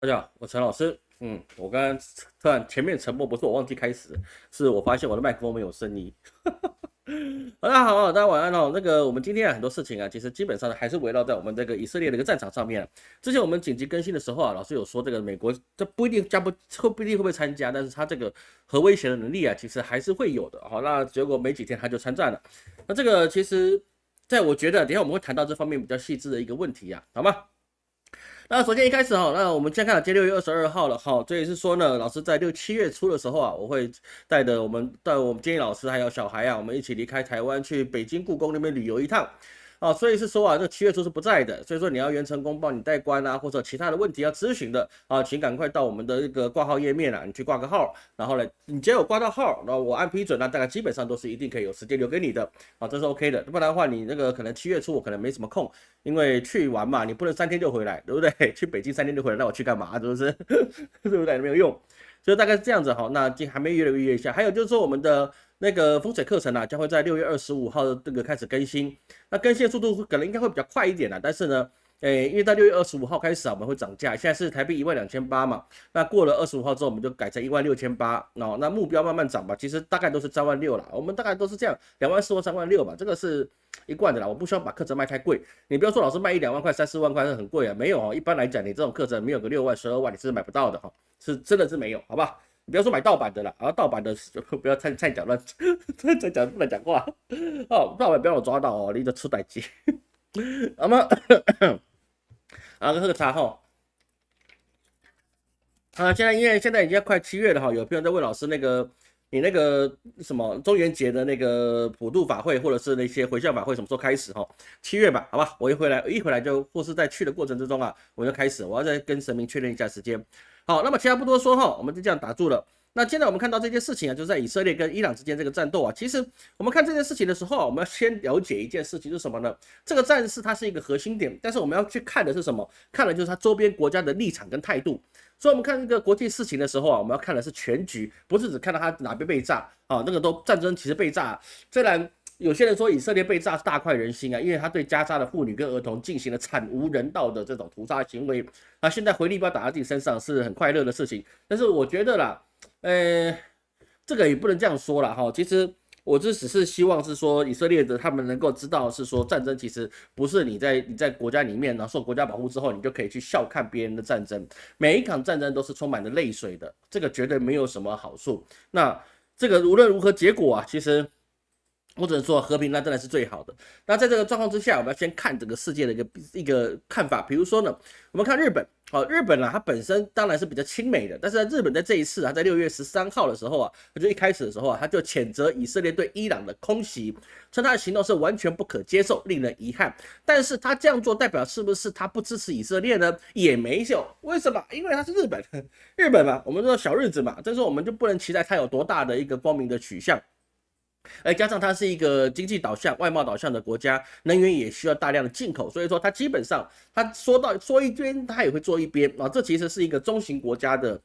大家好，我陈老师。我刚刚突然前面沉默，不是我忘记开始，是我发现我的麦克风没有声音。大家好，大家晚安哦。我们今天很多事情啊，其实基本上还是围绕在我们这个以色列的一个战场上面。之前我们紧急更新的时候啊，老师有说这个美国这不一定不一定会不会参加，但是他这个核威胁的能力啊，其实还是会有的。好，那结果没几天他就参战了。那这个其实，在我觉得等一下我们会谈到这方面比较细致的一个问题啊，好吗？那首先一开始哈，那我们先看今天6月22号了哈，这也是说呢，老师在6、7月初的时候啊，我会带我们建议老师还有小孩啊，我们一起离开台湾去北京故宫那边旅游一趟。啊，所以是说啊，这7月初是不在的，所以说你要元成公报你带官啊，或者其他的问题要咨询的啊，请赶快到我们的这个挂号页面啊，你去挂个号，然后呢，你只要有挂到号，然后我按批准那大概基本上都是一定可以有时间留给你的啊，这是 OK 的，不然的话你那个可能7月初我可能没什么空，因为去玩嘛，你不能3天就回来，对不对？去北京3天就回来，那我去干嘛？是不是？对不对？没有用。所以大概是这样子哈，那还没约一下。还有就是说我们的那个风水课程啊，将会在6月25号这个开始更新。那更新的速度可能应该会比较快一点啦，但是呢，因为到6月25号开始啊，我们会涨价，现在是台币12800嘛，那过了25号之后，我们就改成16800，哦，那目标慢慢涨吧，其实大概都是36000啦，我们大概都是这样，24000或36000吧，这个是一贯的啦，我不希望把课程卖太贵，你不要说老师卖1、2万块、3、4万块是很贵啊，没有哦，一般来讲，你这种课程没有个6万、12万，你是买不到的哈，是真的是没有，好吧？你不要说买盗版的啦，然后盗版的不要太讲乱，再讲不能讲话哦，盗版不要我抓到哦，你就出代机。那么喝个茶哈。现在因为现在已经快7月了哈，有朋友在问老师你那个什么中元节的那个普渡法会，或者是那些回向法会什么时候开始哈？7月吧，好吧，我一回来就或是在去的过程之中啊，我就开始，我要再跟神明确认一下时间。好，那么其他不多说哈，我们就这样打住了。那现在我们看到这件事情啊，就是在以色列跟伊朗之间这个战斗啊，其实我们看这件事情的时候啊，我们要先了解一件事情是什么呢？这个战事它是一个核心点，但是我们要去看的是什么？看的就是它周边国家的立场跟态度。所以，我们看这个国际事情的时候啊，我们要看的是全局，不是只看到它哪边被炸啊。那个都战争其实被炸，虽然有些人说以色列被炸是大快人心啊，因为他对加沙的妇女跟儿童进行了惨无人道的这种屠杀行为啊，现在回力镖打在自己身上是很快乐的事情。但是我觉得啦，这个也不能这样说啦哈。其实我只是希望是说以色列的他们能够知道是说战争其实不是你在国家里面然后受国家保护之后你就可以去笑看别人的战争，每一场战争都是充满了泪水的，这个绝对没有什么好处。那这个无论如何结果啊，其实我只能说和平那当然是最好的。那在这个状况之下，我们要先看整个世界的一个看法。比如说呢，我们看日本，日本啊，它本身当然是比较亲美的，但是日本在这一次啊，在6月13号的时候啊，它就一开始的时候啊，他就谴责以色列对伊朗的空袭，称他的行动是完全不可接受，令人遗憾。但是他这样做代表是不是他不支持以色列呢？也没有，为什么？因为他是日本，日本嘛，我们说小日子嘛，但是我们就不能期待他有多大的一个光明的取向。加上它是一个经济导向、外贸导向的国家，能源也需要大量的进口，所以说它基本上它说一边，它也会做一边啊。这其实是一个中型国家的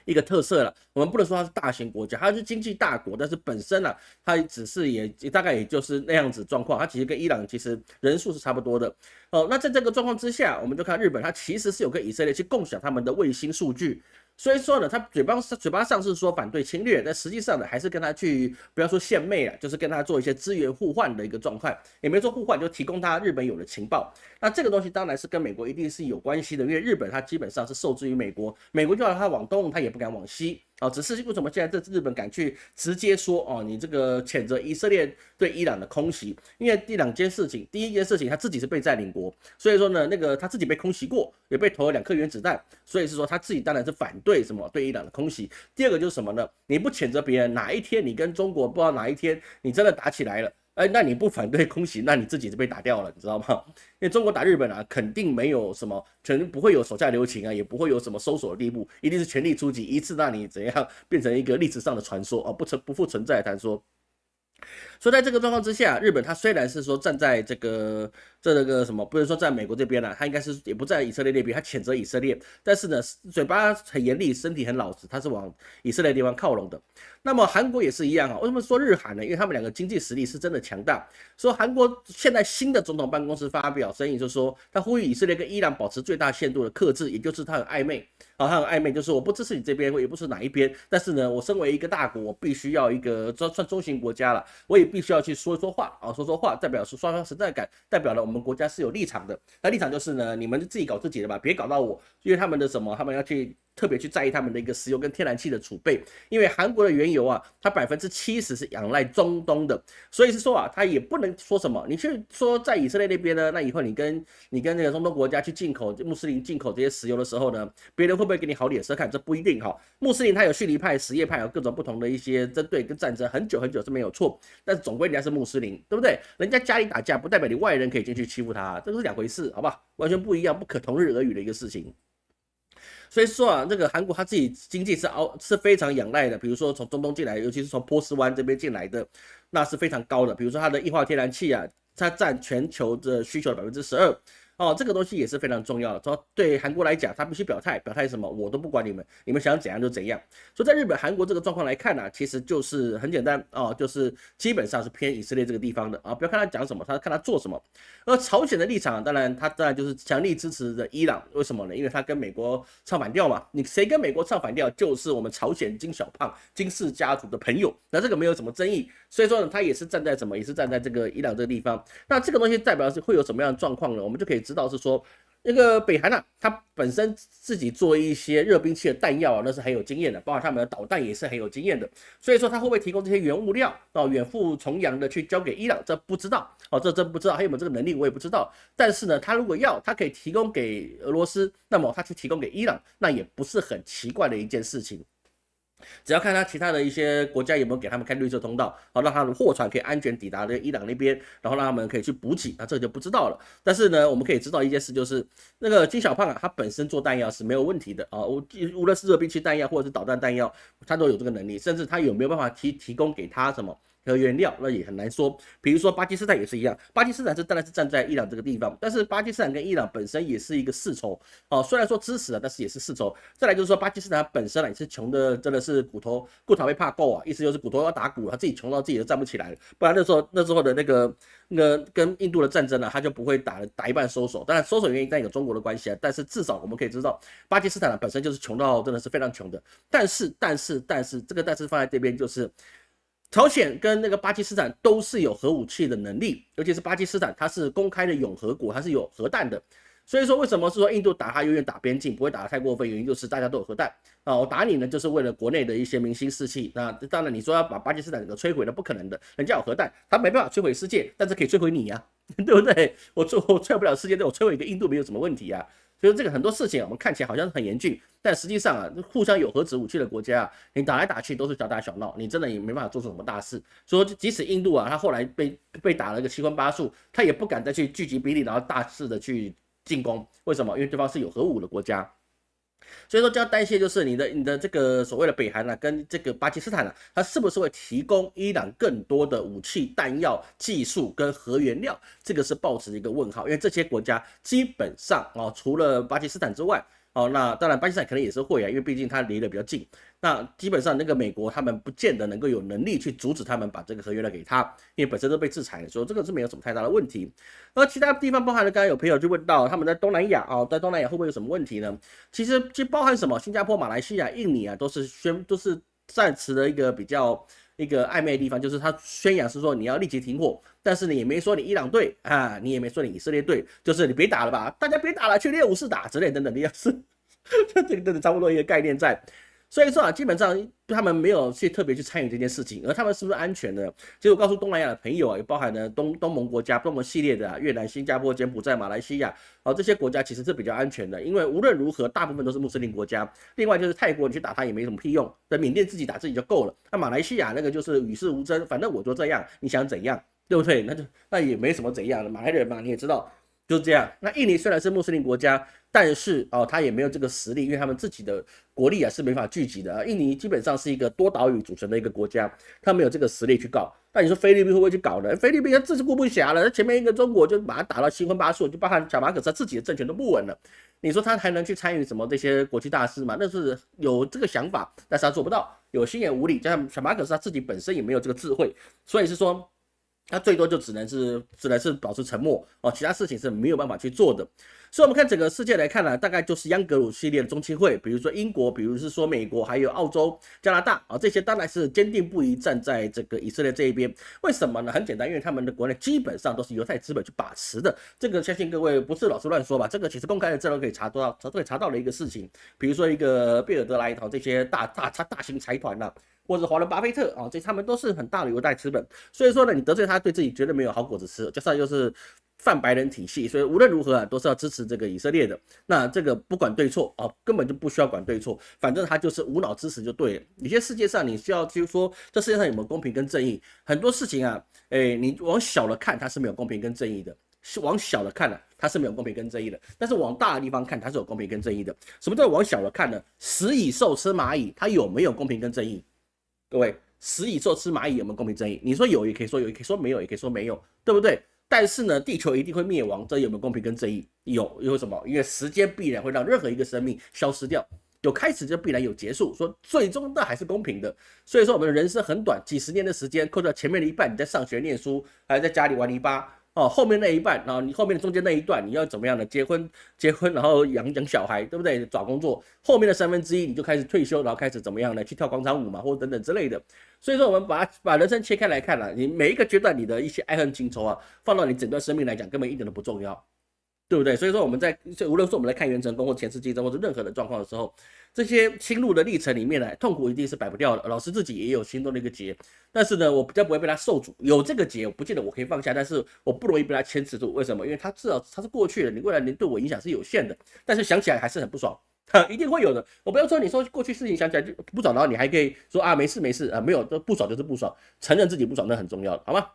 一个特色了。我们不能说它是大型国家，它是经济大国，但是本身啊，它只是也大概也就是那样子状况。它其实跟伊朗其实人数是差不多的哦。那在这个状况之下，我们就看日本，它其实是有跟以色列去共享他们的卫星数据。所以说呢，他嘴巴上是说反对侵略，但实际上呢，还是跟他去不要说献媚了，就是跟他做一些资源互换的一个状态，也没做互换，就提供他日本有的情报。那这个东西当然是跟美国一定是有关系的，因为日本它基本上是受制于美国，美国就要它往东，它也不敢往西。哦，只是为什么现在这日本敢去直接说哦，你这个谴责以色列对伊朗的空袭？因为第两件事情，第一件事情他自己是被占领国，所以说呢，那个他自己被空袭过，也被投了2颗原子弹，所以是说他自己当然是反对什么对伊朗的空袭。第二个就是什么呢？你不谴责别人，哪一天你跟中国不知道哪一天你真的打起来了？那你不反对空袭，那你自己就被打掉了，你知道吗？因为中国打日本啊，肯定没有什么，肯定不会有手下留情啊，也不会有什么收手的地步，一定是全力出击，一次让你怎样变成一个历史上的传说啊，不复存在的传说。所以在这个状况之下，日本它虽然是说站在这个什么，不是说在美国这边了，它应该是也不在以色列那边，它谴责以色列，但是呢，嘴巴很严厉，身体很老实，它是往以色列地方靠拢的。那么韩国也是一样啊，为什么说日韩呢？因为他们两个经济实力是真的强大。说韩国现在新的总统办公室发表声明，就说他呼吁以色列跟伊朗保持最大限度的克制，也就是他很暧昧。啊，他很暧昧，就是我不支持你这边，我也不是哪一边，但是呢，我身为一个大国，我必须要一个算中型国家了，我也必须要去说说话啊，说说话，代表是双方存在感，代表了我们国家是有立场的。那立场就是呢，你们自己搞自己的吧，别搞到我，因为他们的什么，他们要去特别去在意他们的一个石油跟天然气的储备，因为韩国的原油啊，它70%是仰赖中东的，所以是说啊，它也不能说什么，你去说在以色列那边呢，那以后你跟那个中东国家去进口穆斯林进口这些石油的时候呢，别人会不会给你好脸色看？这不一定哈。穆斯林他有逊尼派、什叶派，有各种不同的一些针对跟战争，很久很久是没有错。但是总归人家是穆斯林，对不对？人家家里打架，不代表你外人可以进去欺负他，这个是两回事，好不好？完全不一样，不可同日而语的一个事情。所以说啊，这个韩国他自己经济是非常仰赖的，比如说从中东进来，尤其是从波斯湾这边进来的，那是非常高的。比如说它的液化天然气啊，它占全球的需求的12%。哦，这个东西也是非常重要的。说对韩国来讲，他必须表态，表态什么，我都不管你们，你们想怎样就怎样。所以在日本、韩国这个状况来看呢、其实就是很简单哦，就是基本上是偏以色列这个地方的啊。不要看他讲什么，他看他做什么。而朝鲜的立场，他当然就是强力支持的伊朗，为什么呢？因为他跟美国唱反调嘛。你谁跟美国唱反调，就是我们朝鲜金小胖金氏家族的朋友，那这个没有什么争议。所以说呢，他也是站在什么，也是站在这个伊朗这个地方。那这个东西代表是会有什么样的状况呢？我们就可以知道是说，那个北韩啊，它本身自己做一些热兵器的弹药啊，那是很有经验的，包括他们的导弹也是很有经验的。所以说，它会不会提供这些原物料哦，远赴重洋的去交给伊朗，这不知道哦，这真不知道，还有没有这个能力我也不知道。但是呢，他如果要，他可以提供给俄罗斯，那么他去提供给伊朗，那也不是很奇怪的一件事情。只要看他其他的一些国家有没有给他们开绿色通道，好让他们货船可以安全抵达这伊朗那边，然后让他们可以去补给，那这个就不知道了。但是呢，我们可以知道一件事，就是那个金小胖啊，他本身做弹药是没有问题的啊，无论是热兵器弹药或者是导弹弹药，他都有这个能力，甚至他有没有办法提供给他什么？和原料那也很难说，比如说巴基斯坦也是一样，巴基斯坦当然是站在伊朗这个地方，但是巴基斯坦跟伊朗本身也是一个世仇哦，虽然说支持啊，但是也是世仇。再来就是说巴基斯坦本身也是穷的，真的是骨头被怕够啊，意思就是骨头要打鼓，他自己穷到自己都站不起来了，不然那时候的那个跟印度的战争呢、他就不会打一半收手。当然收手原因当然有中国的关系啊，但是至少我们可以知道，巴基斯坦本身就是穷到真的是非常穷的。但是这个但是放在这边就是。朝鲜跟那个巴基斯坦都是有核武器的能力，尤其是巴基斯坦，它是公开的永和国，它是有核弹的。所以说，为什么是说印度打它永远打边境，不会打得太过分？原因就是大家都有核弹啊，我打你呢，就是为了国内的一些民心士气。那当然，你说要把巴基斯坦整个摧毁了，不可能的，人家有核弹，他没办法摧毁世界，但是可以摧毁你呀、啊，对不对？我摧不了世界，但我摧毁一个印度没有什么问题啊。所以这个很多事情我们看起来好像很严峻，但实际上啊，互相有核子武器的国家啊，你打来打去都是小打小闹，你真的也没办法做出什么大事。所以即使印度啊，他后来被打了个七荤八素，他也不敢再去聚集兵力，然后大肆的去进攻。为什么？因为对方是有核武的国家。所以说，就要担心就是你的这个所谓的北韩啊，跟这个巴基斯坦啊，它是不是会提供伊朗更多的武器、弹药、技术跟核原料？这个是抱持一个问号，因为这些国家基本上啊，除了巴基斯坦之外，哦，那当然巴基斯坦可能也是会啊，因为毕竟它离得比较近。那基本上那个美国他们不见得能够有能力去阻止他们把这个合约料给他，因为本身都被制裁了，所以这个是没有什么太大的问题。而其他地方包含了刚才有朋友就问到他们在东南亚啊，在东南亚会不会有什么问题呢？其实包含什么？新加坡、马来西亚、印尼啊，都是暂时的一个暧昧的地方，就是他宣扬是说你要立即停火，但是你也没说你伊朗队啊，你也没说你以色列队，就是你别打了吧，大家别打了，去练武士打之类等等的样子，这个差不多一个概念在。所以说啊，基本上他们没有去特别去参与这件事情，而他们是不是安全呢？其实我告诉东南亚的朋友啊，也包含了东盟国家、东盟系列的啊，越南、新加坡、柬埔寨、马来西亚，这些国家其实是比较安全的，因为无论如何，大部分都是穆斯林国家。另外就是泰国，你去打它也没什么屁用，在缅甸自己打自己就够了。那马来西亚那个就是与世无争，反正我就这样，你想怎样，对不对？那也没什么怎样的，马来人嘛，你也知道。就是这样。那印尼虽然是穆斯林国家，但是他也没有这个实力，因为他们自己的国力啊是没法聚集的。印尼基本上是一个多岛屿组成的一个国家，他没有这个实力去搞。那你说菲律宾会不会去搞呢？菲律宾他自顾不暇了，前面一个中国就把他打到七荤八素，就包含小马可斯他自己的政权都不稳了。你说他还能去参与什么这些国际大事吗？那是有这个想法，但是他做不到，有心也无力。加上小马可斯他自己本身也没有这个智慧，所以是说。他最多就只能是保持沉默哦，其他事情是没有办法去做的。所以，我们看整个世界来看呢，大概就是央格鲁系列的中期会，比如说英国，比如是说美国，还有澳洲、加拿大啊，这些当然是坚定不移站在这个以色列这一边。为什么呢？很简单，因为他们的国内基本上都是犹太资本去把持的。这个相信各位不是老是乱说吧？这个其实公开的资料可以查到的一个事情。比如说一个贝尔德莱这些大型财团呐。或者华伦巴菲特啊，这他们都是很大的犹太资本，所以说呢，你得罪他，对自己绝对没有好果子吃。加上又是泛白人体系，所以无论如何啊，都是要支持这个以色列的。那这个不管对错啊，根本就不需要管对错，反正他就是无脑支持就对了。有些世界上你需要去说，这世界上有没有公平跟正义？很多事情啊，你往小了看，它是没有公平跟正义的。往小了看呢，它是没有公平跟正义的；但是往大的地方看，它是有公平跟正义的。什么叫往小了看呢？食蚁兽吃蚂蚁，它有没有公平跟正义？各位，食蚁兽吃蚂蚁有没有公平正义？你说有也可以说有，也可以说没有，也可以说没有，对不对？但是呢，地球一定会灭亡，这有没有公平跟正义？有什么？因为时间必然会让任何一个生命消失掉，有开始就必然有结束，说最终的还是公平的。所以说我们的人生很短，几十年的时间，扣掉前面的一半你在上学念书，还在家里玩泥巴。哦，后面那一半，然后你后面中间那一段，你要怎么样的结婚，然后养小孩，对不对？找工作，后面的1/3你就开始退休，然后开始怎么样呢？去跳广场舞嘛，或者等等之类的。所以说，我们把人生切开来看了，你每一个阶段你的一些爱恨情仇啊，放到你整段生命来讲，根本一点都不重要。对不对？所以说我们无论说我们来看元成功或前世今生或者任何的状况的时候，这些心路的历程里面呢，痛苦一定是摆不掉的。老师自己也有心中的一个结，但是呢，我比较不会被他受阻。有这个结，我不见得我可以放下，但是我不容易被他牵制住。为什么？因为他至少他是过去的，你未来对我影响是有限的，但是想起来还是很不爽。一定会有的。我不要说你说过去事情想起来就不爽，然后你还可以说啊没事啊，没有不爽就是不爽，承认自己不爽那很重要，好吗？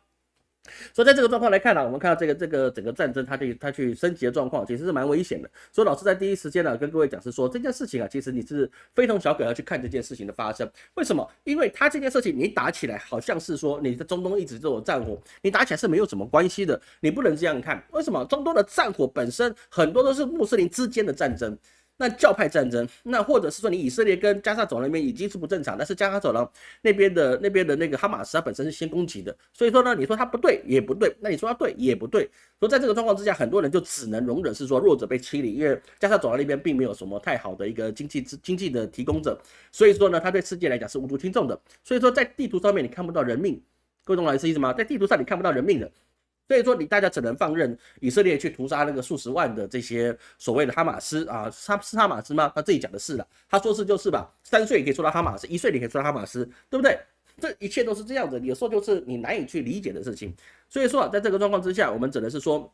所以在这个状况来看呢，我们看到这个整个战争它去升级的状况，其实是蛮危险的。所以老师在第一时间呢跟各位讲是说，这件事情啊，其实你是非同小可要去看这件事情的发生。为什么？因为它这件事情你打起来好像是说你在中东一直都有战火，你打起来是没有什么关系的，你不能这样看。为什么？中东的战火本身很多都是穆斯林之间的战争。那教派战争，那或者是说你以色列跟加沙走廊那边已经是不正常，但是加沙走廊那边的那个哈马斯，它本身是先攻击的，所以说呢，你说它不对也不对，那你说它对也不对，所以在这个状况之下，很多人就只能容忍是说弱者被欺凌，因为加沙走廊那边并没有什么太好的一个经济的提供者，所以说呢，它对世界来讲是无足轻重的，所以说在地图上面你看不到人命，各位懂我意思吗？在地图上你看不到人命的。所以说，大家只能放任以色列去屠杀那个数十万的这些所谓的哈马斯啊，是哈马斯吗？他自己讲的是了，他说是就是吧。3岁你可以说他哈马斯，1岁你可以说他哈马斯，对不对？这一切都是这样的，有时候就是你难以去理解的事情。所以说啊，在这个状况之下，我们只能是说，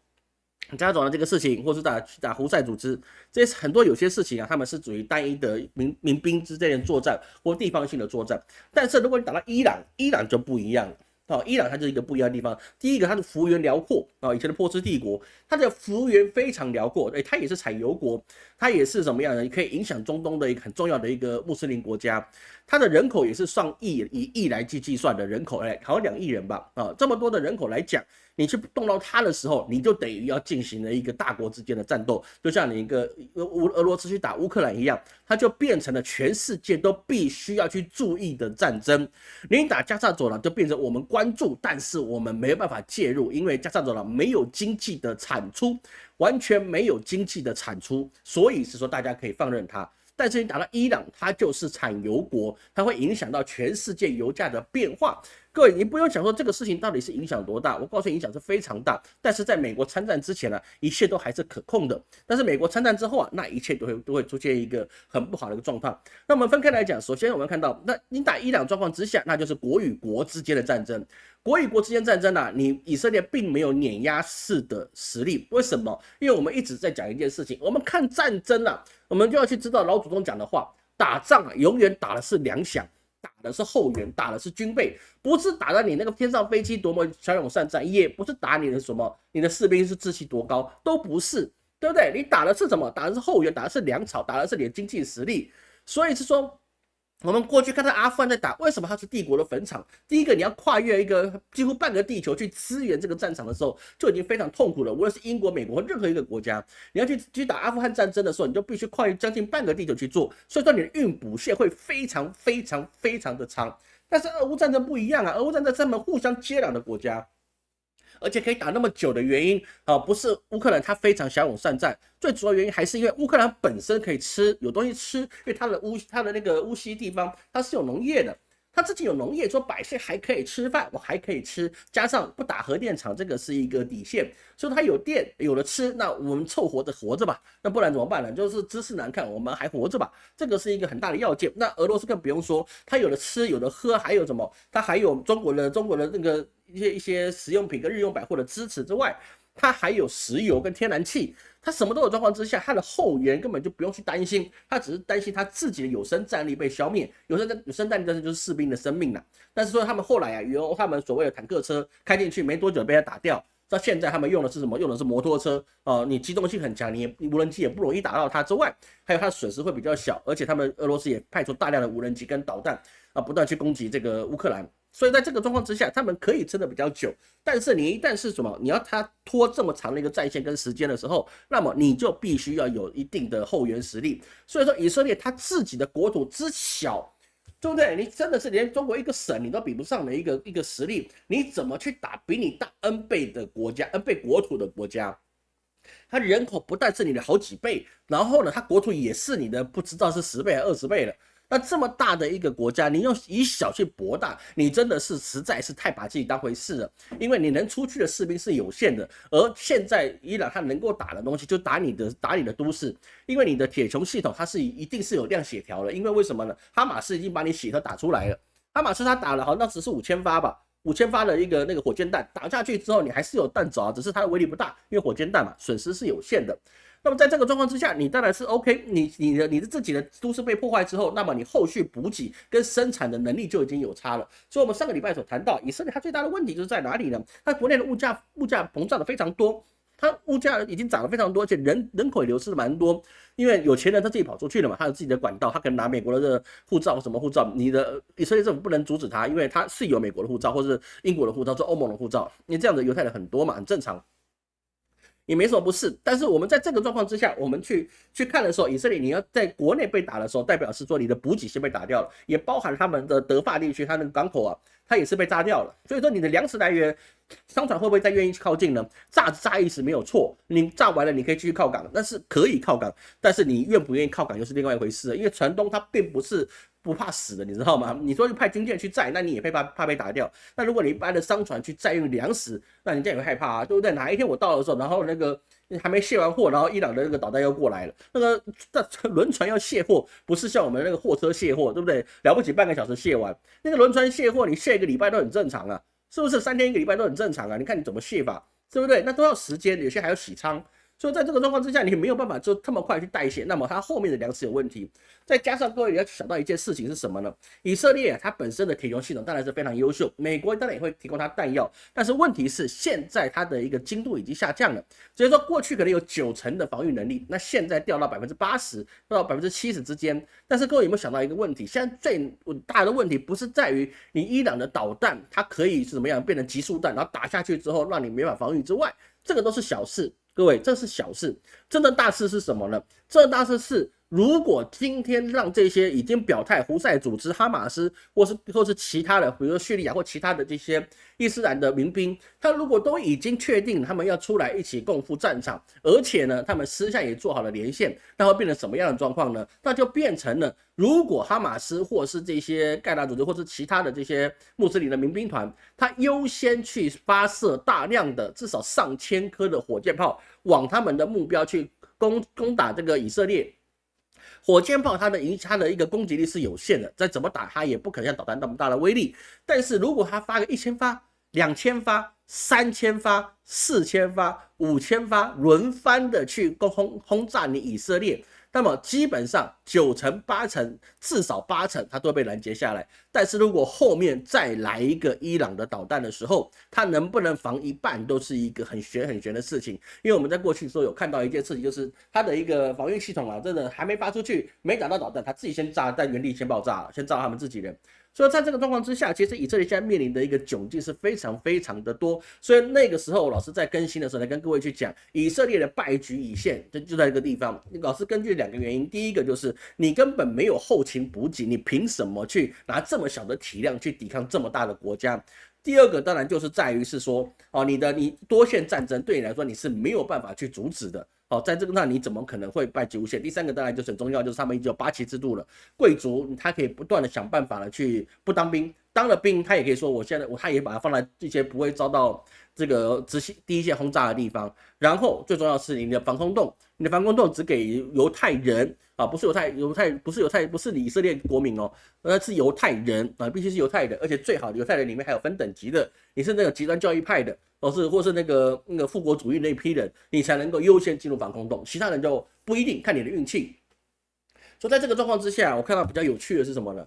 加沙走廊这个事情，或是打胡塞组织，这些很多有些事情啊，他们是属于单一的民兵之间的作战或地方性的作战。但是如果你打到伊朗就不一样了。伊朗它就是一个不一样的地方。第一个，它的幅员辽阔以前的波斯帝国，它的幅员非常辽阔，它也是产油国，它也是什么样的？可以影响中东的一个很重要的一个穆斯林国家。它的人口也是上亿，以亿来计算的人口，好像2亿人吧，这么多的人口来讲，你去动到它的时候，你就等于要进行了一个大国之间的战斗，就像你一个俄罗斯去打乌克兰一样，它就变成了全世界都必须要去注意的战争。你打加沙走廊就变成我们关注，但是我们没有办法介入，因为加沙走廊没有经济的产出，完全没有经济的产出，所以是说大家可以放任它。但是你打到伊朗，它就是产油国，它会影响到全世界油价的变化。各位，你不用想说这个事情到底是影响多大，我告诉你，影响是非常大。但是在美国参战之前呢，一切都还是可控的。但是美国参战之后啊，那一切都会出现一个很不好的一个状况。那我们分开来讲，首先我们看到，那你打伊朗状况之下，那就是国与国之间的战争。国与国之间战争啊，你以色列并没有碾压式的实力。为什么？因为我们一直在讲一件事情，我们看战争啊，我们就要去知道老祖宗讲的话，打仗啊，永远打的是粮饷。打的是后援，打的是军备，不是打的你那个天上飞机多么骁勇善战，也不是打你的什么，你的士兵是志气多高，都不是，对不对？你打的是什么？打的是后援，打的是粮草，打的是你的经济实力。所以是说，我们过去看到阿富汗在打，为什么它是帝国的坟场？第一个，你要跨越一个几乎半个地球去支援这个战场的时候，就已经非常痛苦了。无论是英国、美国任何一个国家，你要去打阿富汗战争的时候，你就必须跨越将近半个地球去做，所以说你的运补线会非常的长。但是俄乌战争不一样啊，俄乌战争是他们互相接壤的国家。而且可以打那么久的原因不是乌克兰他非常骁勇善战，最主要原因还是因为乌克兰本身可以吃，有东西吃，因为它的那个乌西地方它是有农业的，它自己有农业，说百姓还可以吃饭，我还可以吃，加上不打核电厂，这个是一个底线，所以它有电有了吃，那我们凑合着活着吧，那不然怎么办呢？就是知识难看，我们还活着吧，这个是一个很大的要件。那俄罗斯更不用说，它有了吃有了喝，还有什么？它还有中国的那个一些实用品跟日用百货的支持之外，它还有石油跟天然气，它什么都有状况之下，它的后援根本就不用去担心，它只是担心它自己的有生战力被消灭。有生战力，但是就是士兵的生命啦。但是说他们后来由他们所谓的坦克车开进去没多久被他打掉，到现在他们用的是什么？用的是摩托车你机动性很强，你无人机也不容易打到它之外，还有它的损失会比较小，而且他们俄罗斯也派出大量的无人机跟导弹不断去攻击这个乌克兰。所以在这个状况之下，他们可以撑得比较久，但是你一旦是什么，你要他拖这么长的一个战线跟时间的时候，那么你就必须要有一定的后援实力。所以说，以色列他自己的国土之小，对不对？你真的是连中国一个省你都比不上的一个实力，你怎么去打比你大 N 倍的国家、N 倍国土的国家？它人口不但是你的好几倍，然后呢，它国土也是你的不知道是10倍还是20倍了。那这么大的一个国家，你用以小去博大，你真的是实在是太把自己当回事了。因为你能出去的士兵是有限的，而现在伊朗它能够打的东西就打你的都市，因为你的铁穹系统它是一定是有量血条的。因为为什么呢？哈马斯已经把你血条打出来了，哈马斯他打了好像当时是5000发吧。5000发的那个火箭弹打下去之后，你还是有弹着只是它的威力不大，因为火箭弹嘛，损失是有限的。那么在这个状况之下，你当然是 OK， 你的自己的都市被破坏之后，那么你后续补给跟生产的能力就已经有差了。所以我们上个礼拜所谈到，以色列它最大的问题就是在哪里呢？它国内的物价膨胀的非常多，它物价已经涨了非常多，而且人口也流失的蛮多。因为有钱人他自己跑出去了嘛，他有自己的管道，他可能拿美国的护照什么护照，你的以色列政府不能阻止他，因为他是有美国的护照或是英国的护照，是欧盟的护照，因为这样的犹太人很多嘛，很正常。也没什么不是，但是我们在这个状况之下，我们去看的时候，以色列你要在国内被打的时候，代表是说你的补给线被打掉了，也包含他们的德法地区，它那个港口它也是被炸掉了。所以说你的粮食来源，商船会不会再愿意靠近呢？炸意思没有错，你炸完了你可以继续靠港，但是可以靠港，但是你愿不愿意靠港又是另外一回事了，因为船东他并不是不怕死的，你知道吗？你说派军舰去载，那你也怕被打掉。那如果你一般的商船去载运粮食，那人家也会害怕啊，对不对？哪一天我到的时候，然后那个还没卸完货，然后伊朗的那个导弹又过来了，那个轮船要卸货，不是像我们那个货车卸货，对不对？了不起半个小时卸完，那个轮船卸货，你卸1个礼拜都很正常啊，是不是？3天1个礼拜都很正常啊？你看你怎么卸法，对不对？那都要时间，有些还要洗仓。所以在这个状况之下，你没有办法就这么快去代谢，那么它后面的粮食有问题。再加上各位也要想到一件事情是什么呢？以色列它本身的铁穹系统当然是非常优秀，美国当然也会提供它弹药，但是问题是现在它的一个精度已经下降了，所以说过去可能有90%的防御能力，那现在掉到80%到70%之间。但是各位有没有想到一个问题？现在最大的问题不是在于你伊朗的导弹它可以是怎么样变成集束弹，然后打下去之后让你没法防御之外，这个都是小事。各位，这是小事，真正大事是什么呢？真正大事是，如果今天让这些已经表态胡塞组织、哈马斯，或是其他的，比如说叙利亚或其他的这些伊斯兰的民兵，他如果都已经确定他们要出来一起共赴战场，而且呢，他们私下也做好了连线，那会变成什么样的状况呢？那就变成了，如果哈马斯或是这些盖达组织或是其他的这些穆斯林的民兵团，他优先去发射大量的至少上千颗的火箭炮往他们的目标去攻打这个以色列。火箭炮它的一个攻击力是有限的，再怎么打它也不可能像导弹那么大的威力。但是如果它发个1000发、2000发、3000发、4000发、5000发，轮番的去轰炸你以色列，那么基本上9成8成，至少8成它都被拦截下来。但是如果后面再来一个伊朗的导弹的时候，它能不能防一半都是一个很悬的事情。因为我们在过去的时候有看到一件事情，就是它的一个防御系统啊，真的还没发出去，没打到导弹，它自己先炸，在原地先爆炸，先炸他们自己人。所以在这个状况之下，其实以色列现在面临的一个窘境是非常的多。所以那个时候，老师在更新的时候，来跟各位去讲以色列的败局已现，就在这个地方。老师根据2个原因，第一个就是你根本没有后勤补给，你凭什么去拿这么小的体量去抵抗这么大的国家？第二个当然就是在于是说，你多线战争对你来说你是没有办法去阻止的。在这个那你怎么可能会败局无限？第三个当然就是很重要，就是他们已经有8旗制度了，贵族他可以不断的想办法的去不当兵，当了兵他也可以说他也把它放在这些不会遭到这个第一线轰炸的地方。然后最重要的是你的防空洞，只给犹太人不是以色列国民那是犹太人必须是犹太人，而且最好的犹太人里面还有分等级的，你是那个极端教义派的。或是那个复国主义那一批人，你才能够优先进入防空洞，其他人就不一定，看你的运气。所以在这个状况之下，我看到比较有趣的是什么呢？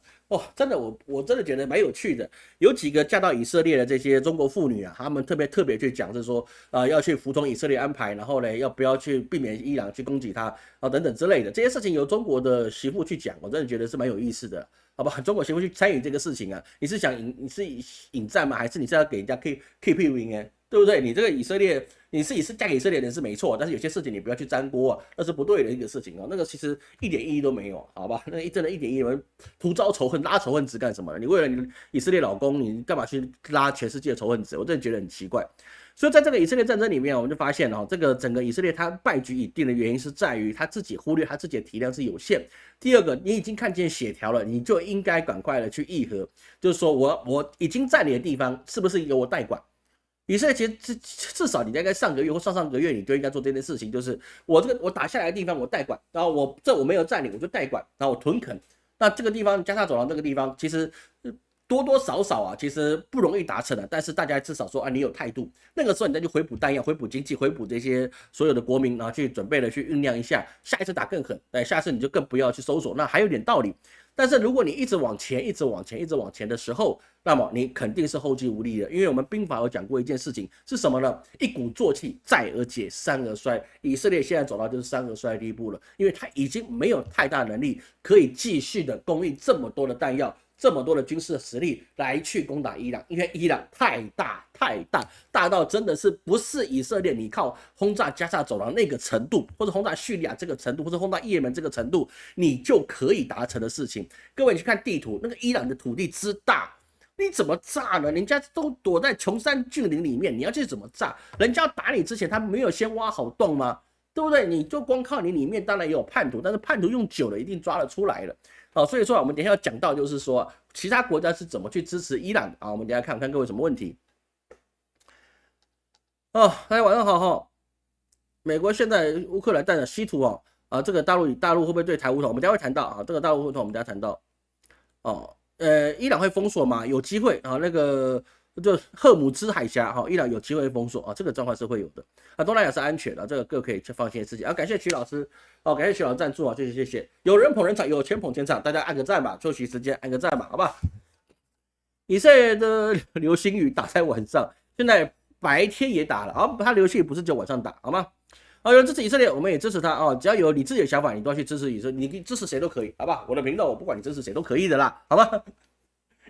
真的我真的觉得蛮有趣的。有几个嫁到以色列的这些中国妇女啊，他们特别去讲是说，要去服从以色列安排，然后呢，要不要去避免伊朗去攻击他等等之类的这些事情，由中国的媳妇去讲，我真的觉得是蛮有意思的。好吧，中国媳妇去参与这个事情啊，你是引战吗？还是你是要给人家 keep win 对不对？你这个以色列，你是嫁给以色列人是没错，但是有些事情你不要去沾锅啊，那是不对的一个事情那个其实一点意义都没有，好吧？那真的一点意义，徒招仇恨，拉仇恨值干什么？你为了你以色列老公，你干嘛去拉全世界的仇恨值？我真的觉得很奇怪。所以在这个以色列战争里面，我们就发现这个整个以色列它败局已定的原因是在于他自己忽略他自己的体量是有限。第二个，你已经看见血条了，你就应该赶快的去议和，就是说我已经在你的地方，是不是由我代管？以色列其实至少你大概上个月或上个月你就应该做这件事情，就是我打下来的地方我代管，然后我没有占领我就代管，然后我屯垦。那这个地方加沙走廊这个地方其实多多少少啊，其实不容易达成的，但是大家至少说你有态度，那个时候你再去回补弹药、回补经济、回补这些所有的国民，然后去准备的去酝酿一下，下一次打更狠，下次你就更不要去搜索，那还有点道理。但是如果你一直往前的时候，那么你肯定是后继无力的，因为我们兵法有讲过一件事情是什么呢？一鼓作气，再而解，三而衰。以色列现在走到就是三而衰的地步了，因为他已经没有太大能力可以继续的供应这么多的弹药。这么多的军事的实力来去攻打伊朗，因为伊朗太大到真的是不是以色列你靠轰炸加沙走廊那个程度，或者轰炸叙利亚这个程度，或者轰炸也门这个程度，你就可以达成的事情。各位你去看地图，那个伊朗的土地之大，你怎么炸呢？人家都躲在穷山峻岭里面，你要去怎么炸？人家要打你之前，他没有先挖好洞吗？对不对？你就光靠你里面，当然也有叛徒，但是叛徒用久了一定抓得出来了。所以说我们等一下要讲到，就是说其他国家是怎么去支持伊朗我们等一下看各位有什么问题。大家晚上好美国现在乌克兰弹的稀土这个大陆会不会对台武统？我们等一下会谈到这个大陆武统我们等一下谈到伊朗会封锁吗？有机会那个就赫姆兹海峡伊朗有机会封锁这个状况是会有的东南亚是安全的，这个各可以去放心的事情感谢徐老师感谢徐老师赞助谢谢。有人捧人场，有钱捧钱场，大家按个赞吧，休息时间按个赞吧，好吧？以色列的流星雨打在晚上，现在白天也打了他流星雨不是只有晚上打，好吗？有人支持以色列，我们也支持他只要有你自己的想法，你都要去支持以色列，你支持谁都可以，好吧？我的频道我不管你支持谁都可以的啦，好吗？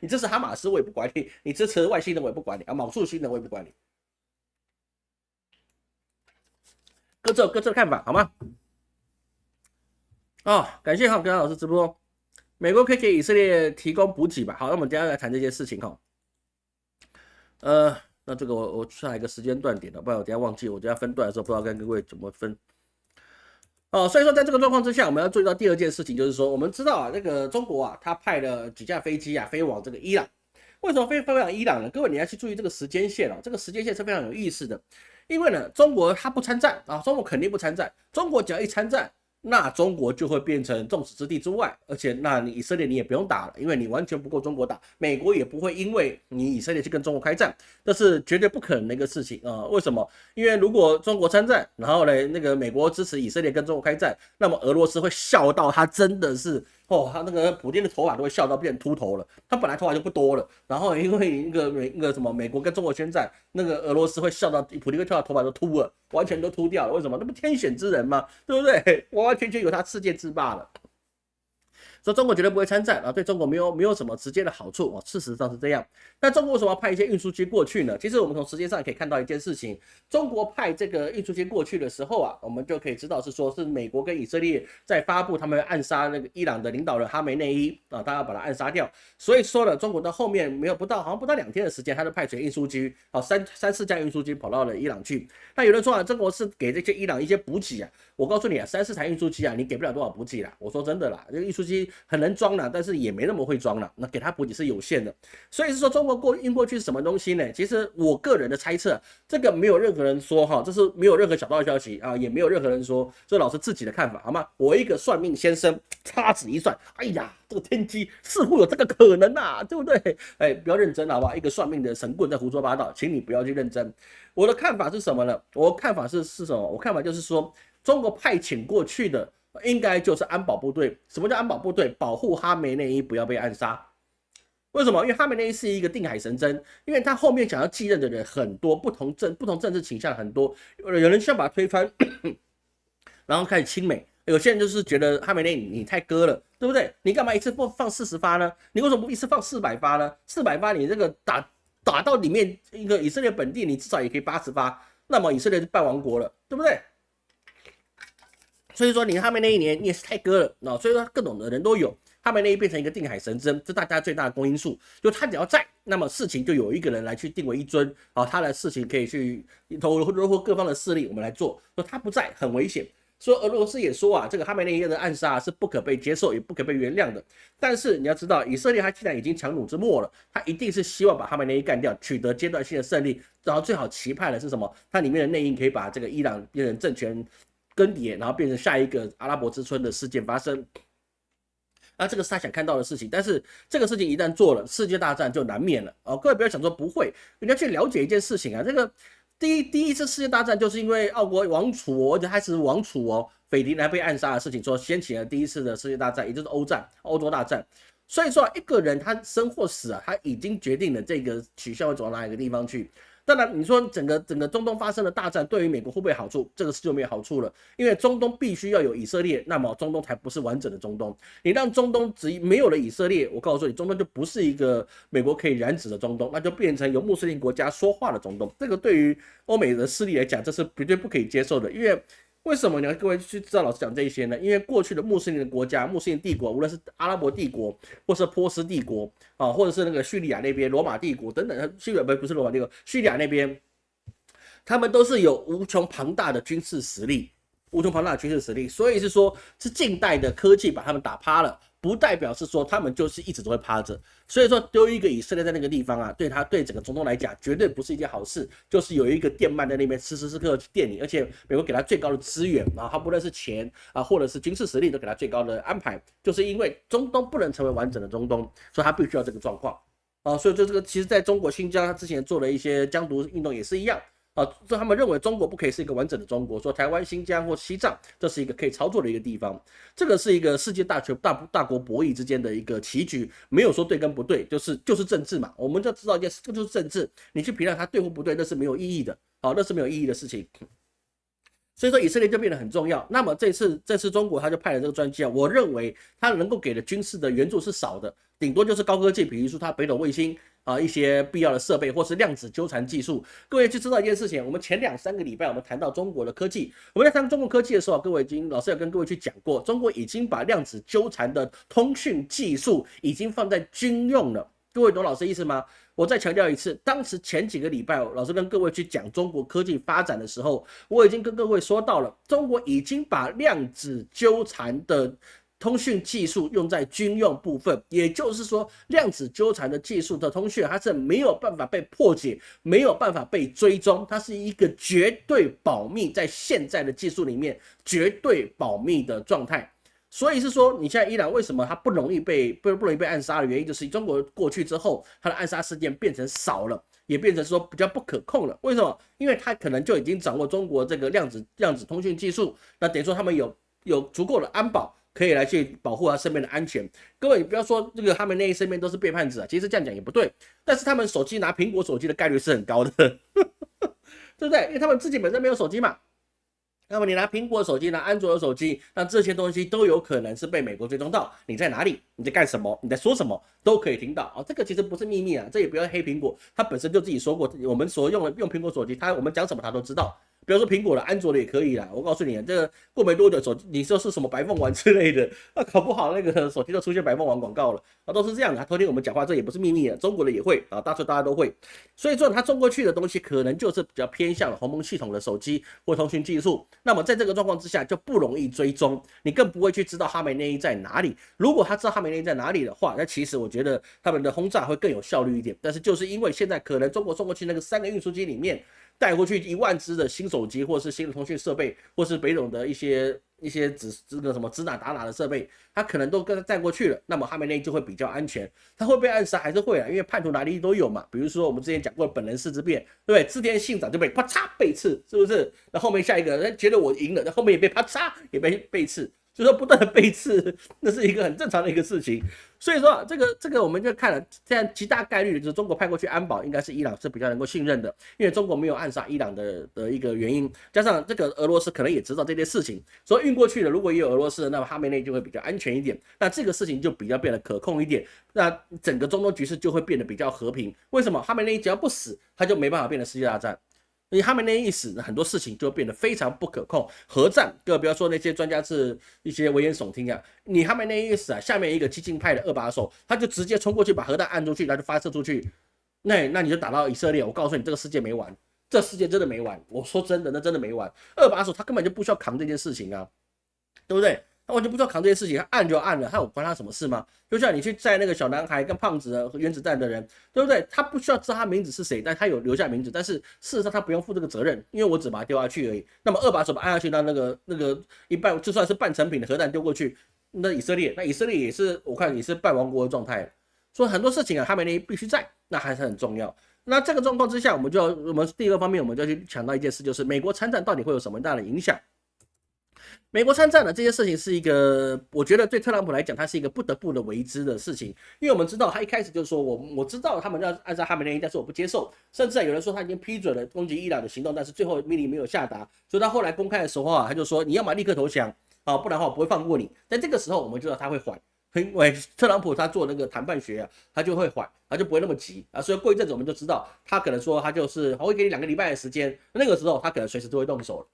你支持哈马斯我也不管你，你支持外星人我也不管你卯数星人我也不管你，各自有各自的看法，好吗？感谢跟老师直播，美国可以给以色列提供补给吧？好，那我们等一下来谈这些事情那这个我下一个时间段点了，不然我等一下忘记，我等一下分段的时候不知道跟各位怎么分。所以说在这个状况之下，我们要注意到第二件事情，就是说我们知道那个中国他派了几架飞机飞往这个伊朗，为什么飞往伊朗呢？各位你要去注意这个时间线这个时间线是非常有意思的，因为呢中国他不参战中国肯定不参战，中国只要一参战，那中国就会变成众矢之的之外，而且那你以色列你也不用打了，因为你完全不够中国打，美国也不会因为你以色列去跟中国开战，这是绝对不可能的一个事情啊、为什么？因为如果中国参战，然后呢，那个美国支持以色列跟中国开战，那么俄罗斯会笑到他真的是。他那个普丁的头发都会笑到变秃头了。他本来头发就不多了，然后因为那个什么美国跟中国宣战，那个俄罗斯会笑到普丁会跳到头发都秃了，完全都秃掉了。为什么？那不天选之人吗？对不对？完完全全有他世界之霸了。说中国绝对不会参战啊，对中国没有什么直接的好处啊，事实上是这样。那中国为什么要派一些运输机过去呢？其实我们从时间上可以看到一件事情，中国派这个运输机过去的时候啊，我们就可以知道是说是美国跟以色列在发布他们暗杀那个伊朗的领导人哈梅内伊啊，他要把他暗杀掉。所以说了，中国到后面没有好像不到2天的时间，他就派遣运输机啊三四架运输机跑到了伊朗去。那有人说啊，中国是给这些伊朗一些补给啊，我告诉你啊，3、4台运输机啊，你给不了多少补给啦。我说真的啦，这个运输机很能装啦，但是也没那么会装啦，那给他补给是有限的。所以是说中国运过去是什么东西呢？其实我个人的猜测，这个没有任何人说哈，这是没有任何小道消息啊，也没有任何人说，这老师自己的看法好吗？我一个算命先生掐指一算，哎呀，这个天机似乎有这个可能啊，对不对？哎，不要认真好不好？一个算命的神棍在胡说八道，请你不要去认真。我的看法是什么呢？我的看法是什么？我看法就是说，中国派遣过去的应该就是安保部队。什么叫安保部队？保护哈梅内伊不要被暗杀。为什么？因为哈梅内伊是一个定海神针，因为他后面想要继任的人很多，不同政治倾向很多，有人想把他推翻，然后开始亲美。有些人就是觉得哈梅内伊你太割了，对不对？你干嘛一次放40发呢？你为什么不一次放400发呢？400发你这个打到里面一个以色列本地，你至少也可以80发，那么以色列就半亡国了，对不对？所以说你哈梅内伊你也是太割了，所以说各种的人都有。哈梅内伊变成一个定海神针，这大家最大的公因数，就他只要在，那么事情就有一个人来去定为一尊，他的事情可以去融合各方的势力，我们来做。说他不在很危险。说俄罗斯也说啊，这个哈梅内伊的暗杀是不可被接受，也不可被原谅的。但是你要知道，以色列他既然已经强弩之末了，他一定是希望把哈梅内伊干掉，取得阶段性的胜利，然后最好期盼的是什么？它里面的内应可以把这个伊朗变成政权更迭，然后变成下一个阿拉伯之春的事件发生。那这个是他想看到的事情，但是这个事情一旦做了，世界大战就难免了哦。各位不要想说不会，你要去了解一件事情啊。这个第一次世界大战就是因为奥国王储而且还是王储斐迪南被暗杀的事情，说掀起了第一次的世界大战，也就是欧洲大战。所以说一个人他生或死啊，他已经决定了这个取向会走到哪一个地方去。当然，你说整个中东发生的大战对于美国会不会好处？这个是就没有好处了，因为中东必须要有以色列，那么中东才不是完整的中东。你让中东只没有了以色列，我告诉你，中东就不是一个美国可以染指的中东，那就变成由穆斯林国家说话的中东。这个对于欧美的势力来讲，这是绝对不可以接受的，因为。为什么呢？各位去知道老师讲这些呢？因为过去的穆斯林的国家、穆斯林帝国，无论是阿拉伯帝国，或是波斯帝国啊，或者是那个叙利亚那边罗马帝国等等，叙利亚不是罗马帝国，叙利亚那边，他们都是有无穷庞大的军事实力，所以是说，是近代的科技把他们打趴了。不代表是说他们就是一直都会趴着，所以说丢一个以色列在那个地方啊，对整个中东来讲绝对不是一件好事。就是有一个电鳗在那边时时刻去电你，而且美国给他最高的资源啊，他不论是钱啊或者是军事实力都给他最高的安排，就是因为中东不能成为完整的中东，所以他必须要这个状况啊。所以就这个其实在中国新疆他之前做了一些疆独运动也是一样。他们认为中国不可以是一个完整的中国，说台湾、新疆或西藏这是一个可以操作的一个地方，这个是一个世界大国博弈之间的一个棋局，没有说对跟不对，就是政治嘛，我们就知道一件事，这就是政治，你去评论它对或不对，那是没有意义的，那是没有意义的事情。所以说以色列就变得很重要。那么这次中国他就派了这个专机啊，我认为他能够给的军事的援助是少的，顶多就是高科技，比如说它北斗卫星。一些必要的设备或是量子纠缠技术，各位去知道一件事情。我们前2-3个礼拜我们谈到中国的科技，我们在谈中国科技的时候，各位老师有跟各位去讲过，中国已经把量子纠缠的通讯技术已经放在军用了。各位懂老师意思吗？我再强调一次，当时前几个礼拜老师跟各位去讲中国科技发展的时候，我已经跟各位说到了，中国已经把量子纠缠的通讯技术用在军用部分，也就是说，量子纠缠的技术的通讯，它是没有办法被破解，没有办法被追踪，它是一个绝对保密，在现在的技术里面绝对保密的状态。所以是说，你现在伊朗为什么它不容易被暗杀的原因，就是中国过去之后，它的暗杀事件变成少了，也变成说比较不可控了。为什么？因为它可能就已经掌握中国这个量子通讯技术，那等于说他们有足够的安保，可以来去保护他身边的安全。各位，你不要说这个他们那身边都是背叛者啊，其实这样讲也不对。但是他们手机拿苹果手机的概率是很高的，对不对？因为他们自己本身没有手机嘛。那么你拿苹果手机，拿安卓的手机，那这些东西都有可能是被美国追踪到，你在哪里，你在干什么，你在说什么，都可以听到啊。这个其实不是秘密啊，这也不要黑苹果，他本身就自己说过，我们所用苹果手机，我们讲什么他都知道。比如说苹果的、安卓的也可以啦。我告诉你，这个过没多久手机，你说是什么白凤丸之类的，那搞不好那个手机都出现白凤丸广告了啊，都是这样的。偷听我们讲话，这也不是秘密啊，中国的也会啊，大家都会。所以说，它中过去的东西可能就是比较偏向鸿蒙系统的手机或通讯技术。那么在这个状况之下，就不容易追踪，你更不会去知道哈梅内伊在哪里。如果他知道哈梅内伊在哪里的话，那其实我觉得他们的轰炸会更有效率一点。但是就是因为现在可能中国送过去那个3个运输机里面，带过去1万只的新手机，或是新的通讯设备，或是北斗的一些这个什么指哪打哪的设备，它可能都跟带过去了。那么哈梅内伊就会比较安全。他会被暗杀还是会啊？因为叛徒哪里都有嘛。比如说我们之前讲过的本能寺之变，对不对？织田信长就被啪嚓背刺，是不是？那后面下一个人觉得我赢了，那后面也被啪嚓也被背刺。就说不断的背刺，那是一个很正常的一个事情。所以说啊，这个我们就看了，这样极大概率就是中国派过去安保，应该是伊朗是比较能够信任的，因为中国没有暗杀伊朗的一个原因，加上这个俄罗斯可能也知道这件事情，所以运过去了，如果也有俄罗斯，那么哈梅内就会比较安全一点，那这个事情就比较变得可控一点，那整个中东局势就会变得比较和平。为什么？哈梅内只要不死，他就没办法变成世界大战。你哈梅内一死，很多事情就变得非常不可控。核战，更不要说那些专家是一些危言耸听啊。你哈梅内一死啊，下面一个激进派的2把手，他就直接冲过去把核弹按出去，他就发射出去。那你就打到以色列，我告诉你，这个世界没完，这世界真的没完。我说真的，那真的没完。2把手他根本就不需要扛这件事情啊，对不对？他完全不知道扛这些事情，他按就按了，他有关他什么事吗？就像你去载那个小男孩跟胖子和原子弹的人，对不对？他不需要知道他名字是谁，但他有留下名字，但是事实上他不用负这个责任，因为我只把他丢下去而已。那么2把手把按下去，那个一半就算是半成品的核弹丢过去，那以色列也是我看也是半亡国的状态。所以很多事情啊，哈梅内必须在，那还是很重要。那这个状况之下，我们第2个方面，我们就去强调一件事，就是美国参战到底会有什么大的影响？美国参战的这些事情是一个，我觉得对特朗普来讲，它是一个不得不的为之的事情，因为我们知道他一开始就说我知道他们要暗杀哈梅内伊，但是我不接受，甚至有人说他已经批准了攻击伊朗的行动，但是最后命令没有下达，所以他后来公开的时候啊，他就说你要么立刻投降啊，不然的话我不会放过你。但这个时候我们知道他会缓，因为特朗普他做那个谈判学啊，他就会缓，他就不会那么急啊，所以过一阵子我们就知道他可能说他就是我会给你2个礼拜的时间，那个时候他可能随时都会动手了。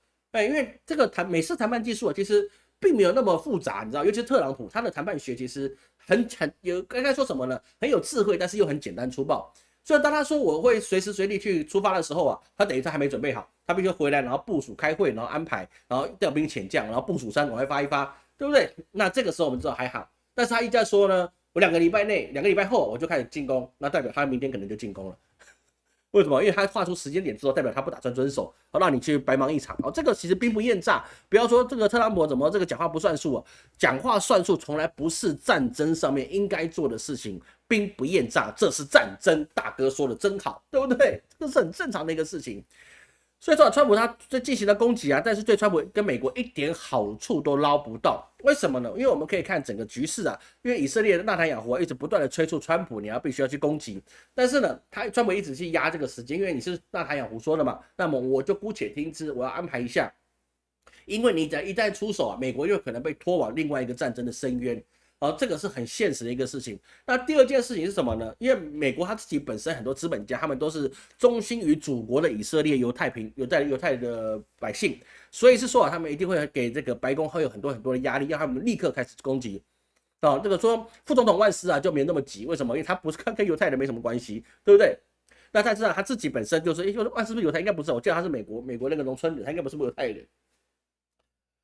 因为这个美式谈判技术啊，其实并没有那么复杂，你知道，尤其是特朗普他的谈判学其实很有该说什么呢？很有智慧，但是又很简单粗暴。所以当他说我会随时随地去出发的时候啊，他等于他还没准备好，他必须回来，然后部署开会，然后安排，然后调兵遣将，然后部署3赶快发一发，对不对？那这个时候我们知道还好，但是他一再说呢，我2个礼拜内、2个礼拜后我就开始进攻，那代表他明天可能就进攻了。为什么？因为他画出时间点之后，代表他不打算遵守，让你去白忙一场。这个其实兵不厌诈。不要说这个特朗普怎么这个讲话不算数啊，讲话算数从来不是战争上面应该做的事情。兵不厌诈，这是战争。大哥说的真好，对不对？这是很正常的一个事情。所以说，川普他进行了攻击啊，但是对川普跟美国一点好处都捞不到。为什么呢？因为我们可以看整个局势啊，因为以色列的纳坦雅胡一直不断的催促川普，你必须要去攻击。但是呢，川普一直去压这个时间，因为你是纳坦雅胡说的嘛，那么我就姑且听之，我要安排一下。因为你只要一旦出手啊，美国又可能被拖往另外一个战争的深渊。这个是很现实的一个事情。那第2件事情是什么呢？因为美国他自己本身很多资本家，他们都是忠心于祖国的以色列犹太的百姓，所以是说他们一定会给这个白宫会有很多的压力，让他们立刻开始攻击。这个说副总统万斯啊就没那么急，为什么？因为他不是跟犹太人没什么关系，对不对？那他知道他自己本身就是，万斯是不是犹太？应该不是，我记得他是美国那个农村人，他应该不是犹太人。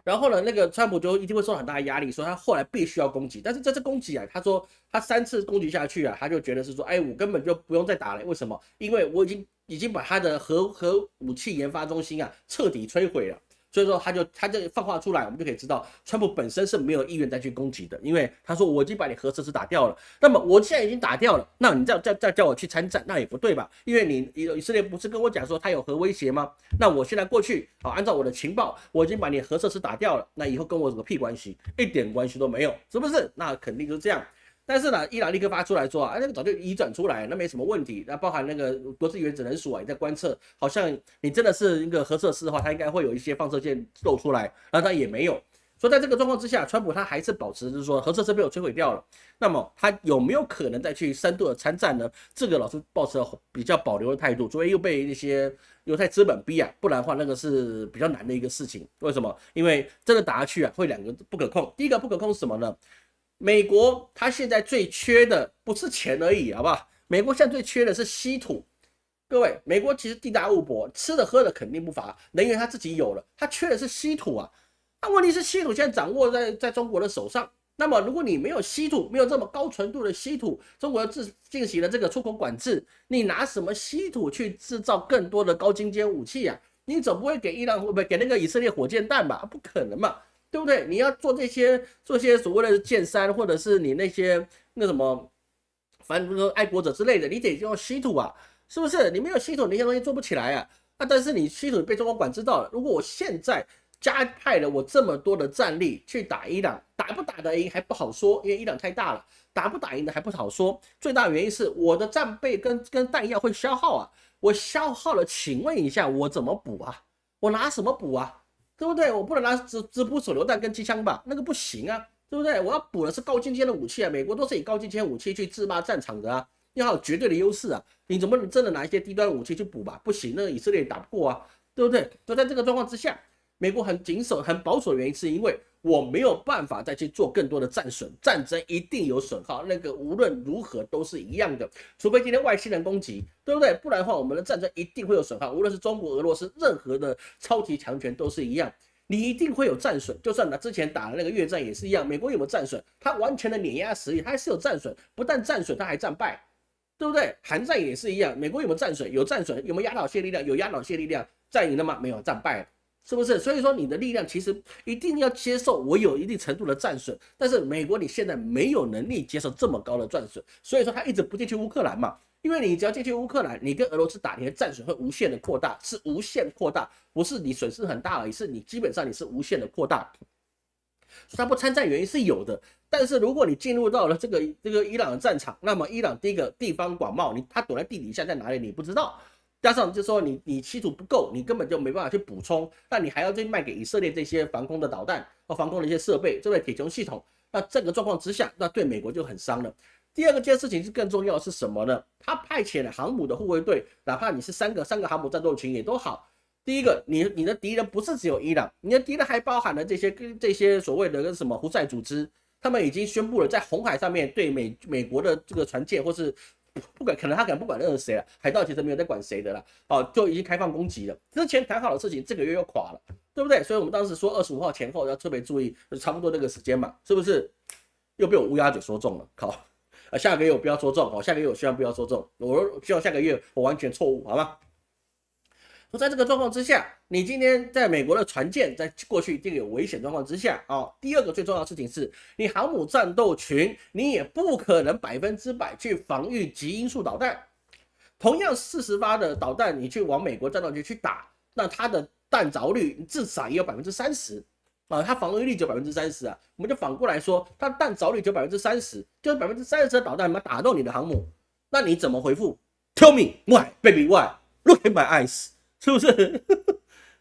然后呢，那个川普就一定会受到很大的压力，说他后来必须要攻击。但是这次攻击啊，他说他3次攻击下去啊，他就觉得是说，哎，我根本就不用再打了。为什么？因为我已经把他的核武器研发中心啊彻底摧毁了。所以说他就放话出来，我们就可以知道，川普本身是没有意愿再去攻击的，因为他说我已经把你核设施打掉了。那么我现在已经打掉了，那你再叫我去参战，那也不对吧？因为你以色列不是跟我讲说他有核威胁吗？那我现在过去啊，按照我的情报，我已经把你核设施打掉了，那以后跟我有个屁关系，一点关系都没有，是不是？那肯定就是这样。但是呢，伊朗立刻发出来说啊，那个早就移转出来，那没什么问题。那包含那个国际原子能署啊，也在观测，好像你真的是一个核设施的话，它应该会有一些放射线漏出来，然后它也没有。所以在这个状况之下，川普他还是保持就是说核设施被我摧毁掉了，那么他有没有可能再去深度的参战呢？这个老师抱持比较保留的态度，除非又被那些犹太资本逼啊，不然的话那个是比较难的一个事情。为什么？因为真的打下去啊，会2个不可控。第一个不可控是什么呢？美国它现在最缺的不是钱而已，好不好？美国现在最缺的是稀土。各位，美国其实地大物博，吃的喝的肯定不乏，能源它自己有了，它缺的是稀土啊。那问题是稀土现在掌握在中国的手上，那么如果你没有稀土，没有这么高纯度的稀土，中国进行了这个出口管制，你拿什么稀土去制造更多的高精尖武器啊？你总不会给伊朗，会不会给那个以色列火箭弹吧？不可能嘛！对不对？你要做些所谓的剑山，或者是你那些那什么，反正说爱国者之类的，你得用稀土啊，是不是？你没有稀土，那些东西做不起来啊。但是你稀土被中国管制到了，如果我现在加派了我这么多的战力去打伊朗，打不打得赢还不好说，因为伊朗太大了，打不打赢的还不好说。最大的原因是我的战备跟弹药会消耗啊，我消耗了，请问一下我怎么补啊？我拿什么补啊？对不对？我不能拿直补手榴弹跟机枪吧，那个不行啊，对不对？我要补的是高精尖的武器啊，美国都是以高精尖武器去制霸战场的啊，要有绝对的优势啊，你怎么能真的拿一些低端武器去补吧？不行，那以色列也打不过啊，对不对？就在这个状况之下，美国很谨守、很保守的原因是因为我没有办法再去做更多的战损，战争一定有损耗，那个无论如何都是一样的，除非今天外星人攻击，对不对？不然的话，我们的战争一定会有损耗，无论是中国、俄罗斯，任何的超级强权都是一样。你一定会有战损，就算之前打的那个越战也是一样，美国有没有战损？它完全的碾压实力，它还是有战损，不但战损，它还战败，对不对？韩战也是一样，美国有没有战损？有战损，有没有压倒性力量？有压倒性力量，战赢了吗？没有，战败了。是不是？所以说你的力量其实一定要接受我有一定程度的战损，但是美国你现在没有能力接受这么高的战损，所以说他一直不进去乌克兰嘛，因为你只要进去乌克兰，你跟俄罗斯打，你的战损会无限的扩大，是无限扩大，不是你损失很大而已，是你基本上你是无限的扩大。他不参战原因是有的，但是如果你进入到了这个伊朗的战场，那么伊朗第一个地方广袤，他躲在地底下在哪里你不知道。加上就说你稀土不够，你根本就没办法去补充，那你还要去卖给以色列这些防空的导弹和防空的一些设备，这类铁穹系统，那这个状况之下，那对美国就很伤了。第二件事情是更重要的是什么呢？他派遣了航母的护卫队，哪怕你是三个航母战斗群也都好。第一个，你的敌人不是只有伊朗，你的敌人还包含了这些所谓的什么胡塞组织，他们已经宣布了在红海上面对美国的这个船舰或是不管，可能他不管任何谁了，海盗其实没有在管谁的了，就已经开放攻击了。之前谈好的事情，这个月又垮了，对不对？所以我们当时说25号前后要特别注意，差不多那个时间嘛，是不是？又被我乌鸦嘴说中了，靠！下个月我不要说中，下个月我希望不要说中，我希望下个月我完全错误，好吗？说在这个状况之下，你今天在美国的船舰在过去一定有危险状况之下第二个最重要的事情是你航母战斗群，你也不可能100%去防御极音速导弹。同样40发的导弹，你去往美国战斗群去打，那它的弹着率至少也有30%它防御力只有30%啊。我们就反过来说，它弹着率只有30%，就是30%的导弹打到你的航母，那你怎么回复 ？Tell me why, baby, why? Look at my eyes. 是不是？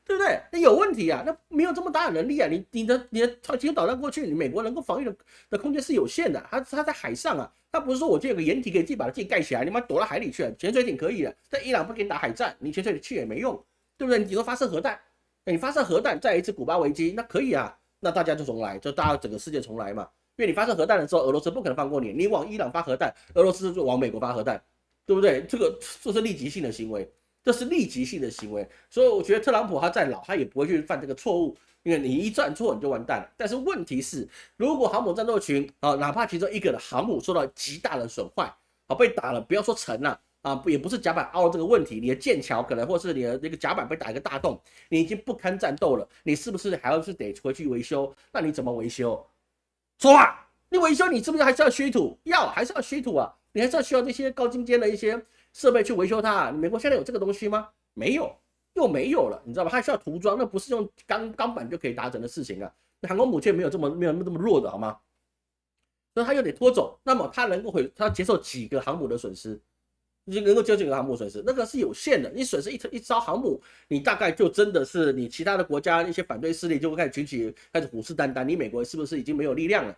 对不对？那有问题啊！那没有这么大的能力啊！你的超级导弹过去，你美国能够防御的空间是有限的。它在海上啊，它不是说我这有个掩体可以自己把它自己盖起来，你妈躲到海里去了，潜水艇可以的。在伊朗不给你打海战，你潜水艇去也没用，对不对？你顶多发射核弹，你发射核弹再一次古巴危机，那可以啊，那大家就重来，就大家整个世界重来嘛。因为你发射核弹的时候，俄罗斯不可能放过你，你往伊朗发核弹，俄罗斯就往美国发核弹，对不对？这是立即性的行为。这是立即性的行为。所以我觉得特朗普他再老，他也不会去犯这个错误，因为你一犯错你就完蛋了。但是问题是，如果航母战斗群啊，哪怕其中一个的航母受到极大的损坏，啊被打了，不要说沉了。也不是甲板凹这个问题，你的舰桥可能或是你的那个甲板被打一个大洞，你已经不堪战斗了，你是不是还要是得回去维修？那你怎么维修？说话，你维修你是不是还是要虚土？还是要虚土啊？你还是要需要这些高精尖的一些设备去维修它。美国现在有这个东西吗？没有，又没有了，你知道吧？它需要涂装，那不是用钢板就可以达成的事情啊。航空母舰没有这么弱的好吗？所以它有点拖走，那么它它接受几个航母的损失？能够接受几个航母损失，那个是有限的。你损失一艘航母，你大概就真的是你其他的国家一些反对势力就会开始虎视眈眈，你美国是不是已经没有力量了？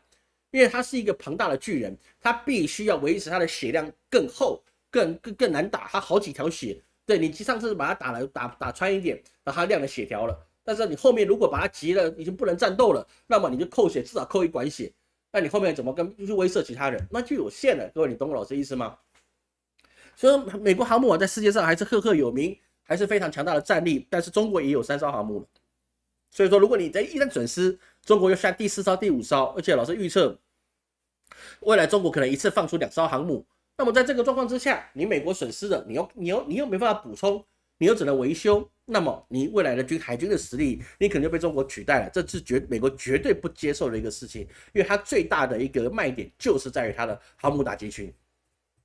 因为它是一个庞大的巨人，它必须要维持它的血量更厚、更难打，它好几条血。对你上次把它打穿一点，然后它亮了血条了，但是你后面如果把它急了，已经不能战斗了，那么你就扣血，至少扣一管血。那你后面怎么去威慑其他人？那就有限了。各位，你懂我老师意思吗？所以美国航母在世界上还是赫赫有名，还是非常强大的战力。但是中国也有3艘航母了，所以说如果你一旦损失，中国又下第4艘、第5艘，而且老师预测未来中国可能一次放出2艘航母。那么在这个状况之下，你美国损失了，你又没办法补充，你又只能维修，那么你未来的海军的实力，你可能就被中国取代了。这是美国绝对不接受的一个事情，因为它最大的一个卖点就是在于它的航母打击群。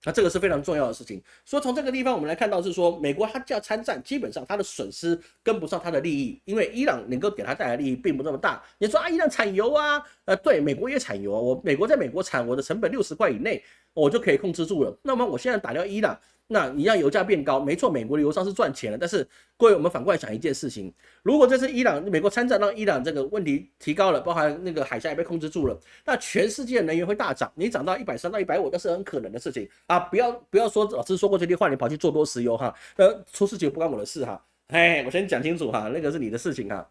那这个是非常重要的事情，所以从这个地方我们来看到是说，美国它要参战，基本上它的损失跟不上它的利益，因为伊朗能够给它带来的利益并不那么大。你说伊朗产油啊，对，美国也产油，美国在美国产，我的成本60块以内，我就可以控制住了。那么我现在打掉伊朗，那你让油价变高，没错，美国的油商是赚钱了，但是各位我们反过来想一件事情，如果这次美国参战让伊朗这个问题提高了，包含那个海峡也被控制住了，那全世界的能源会大涨，你涨到130到150，那是很可能的事情啊！不要说老师说过这句话，你跑去做多石油哈，出事情不关我的事哈，我先讲清楚哈，那个是你的事情哈。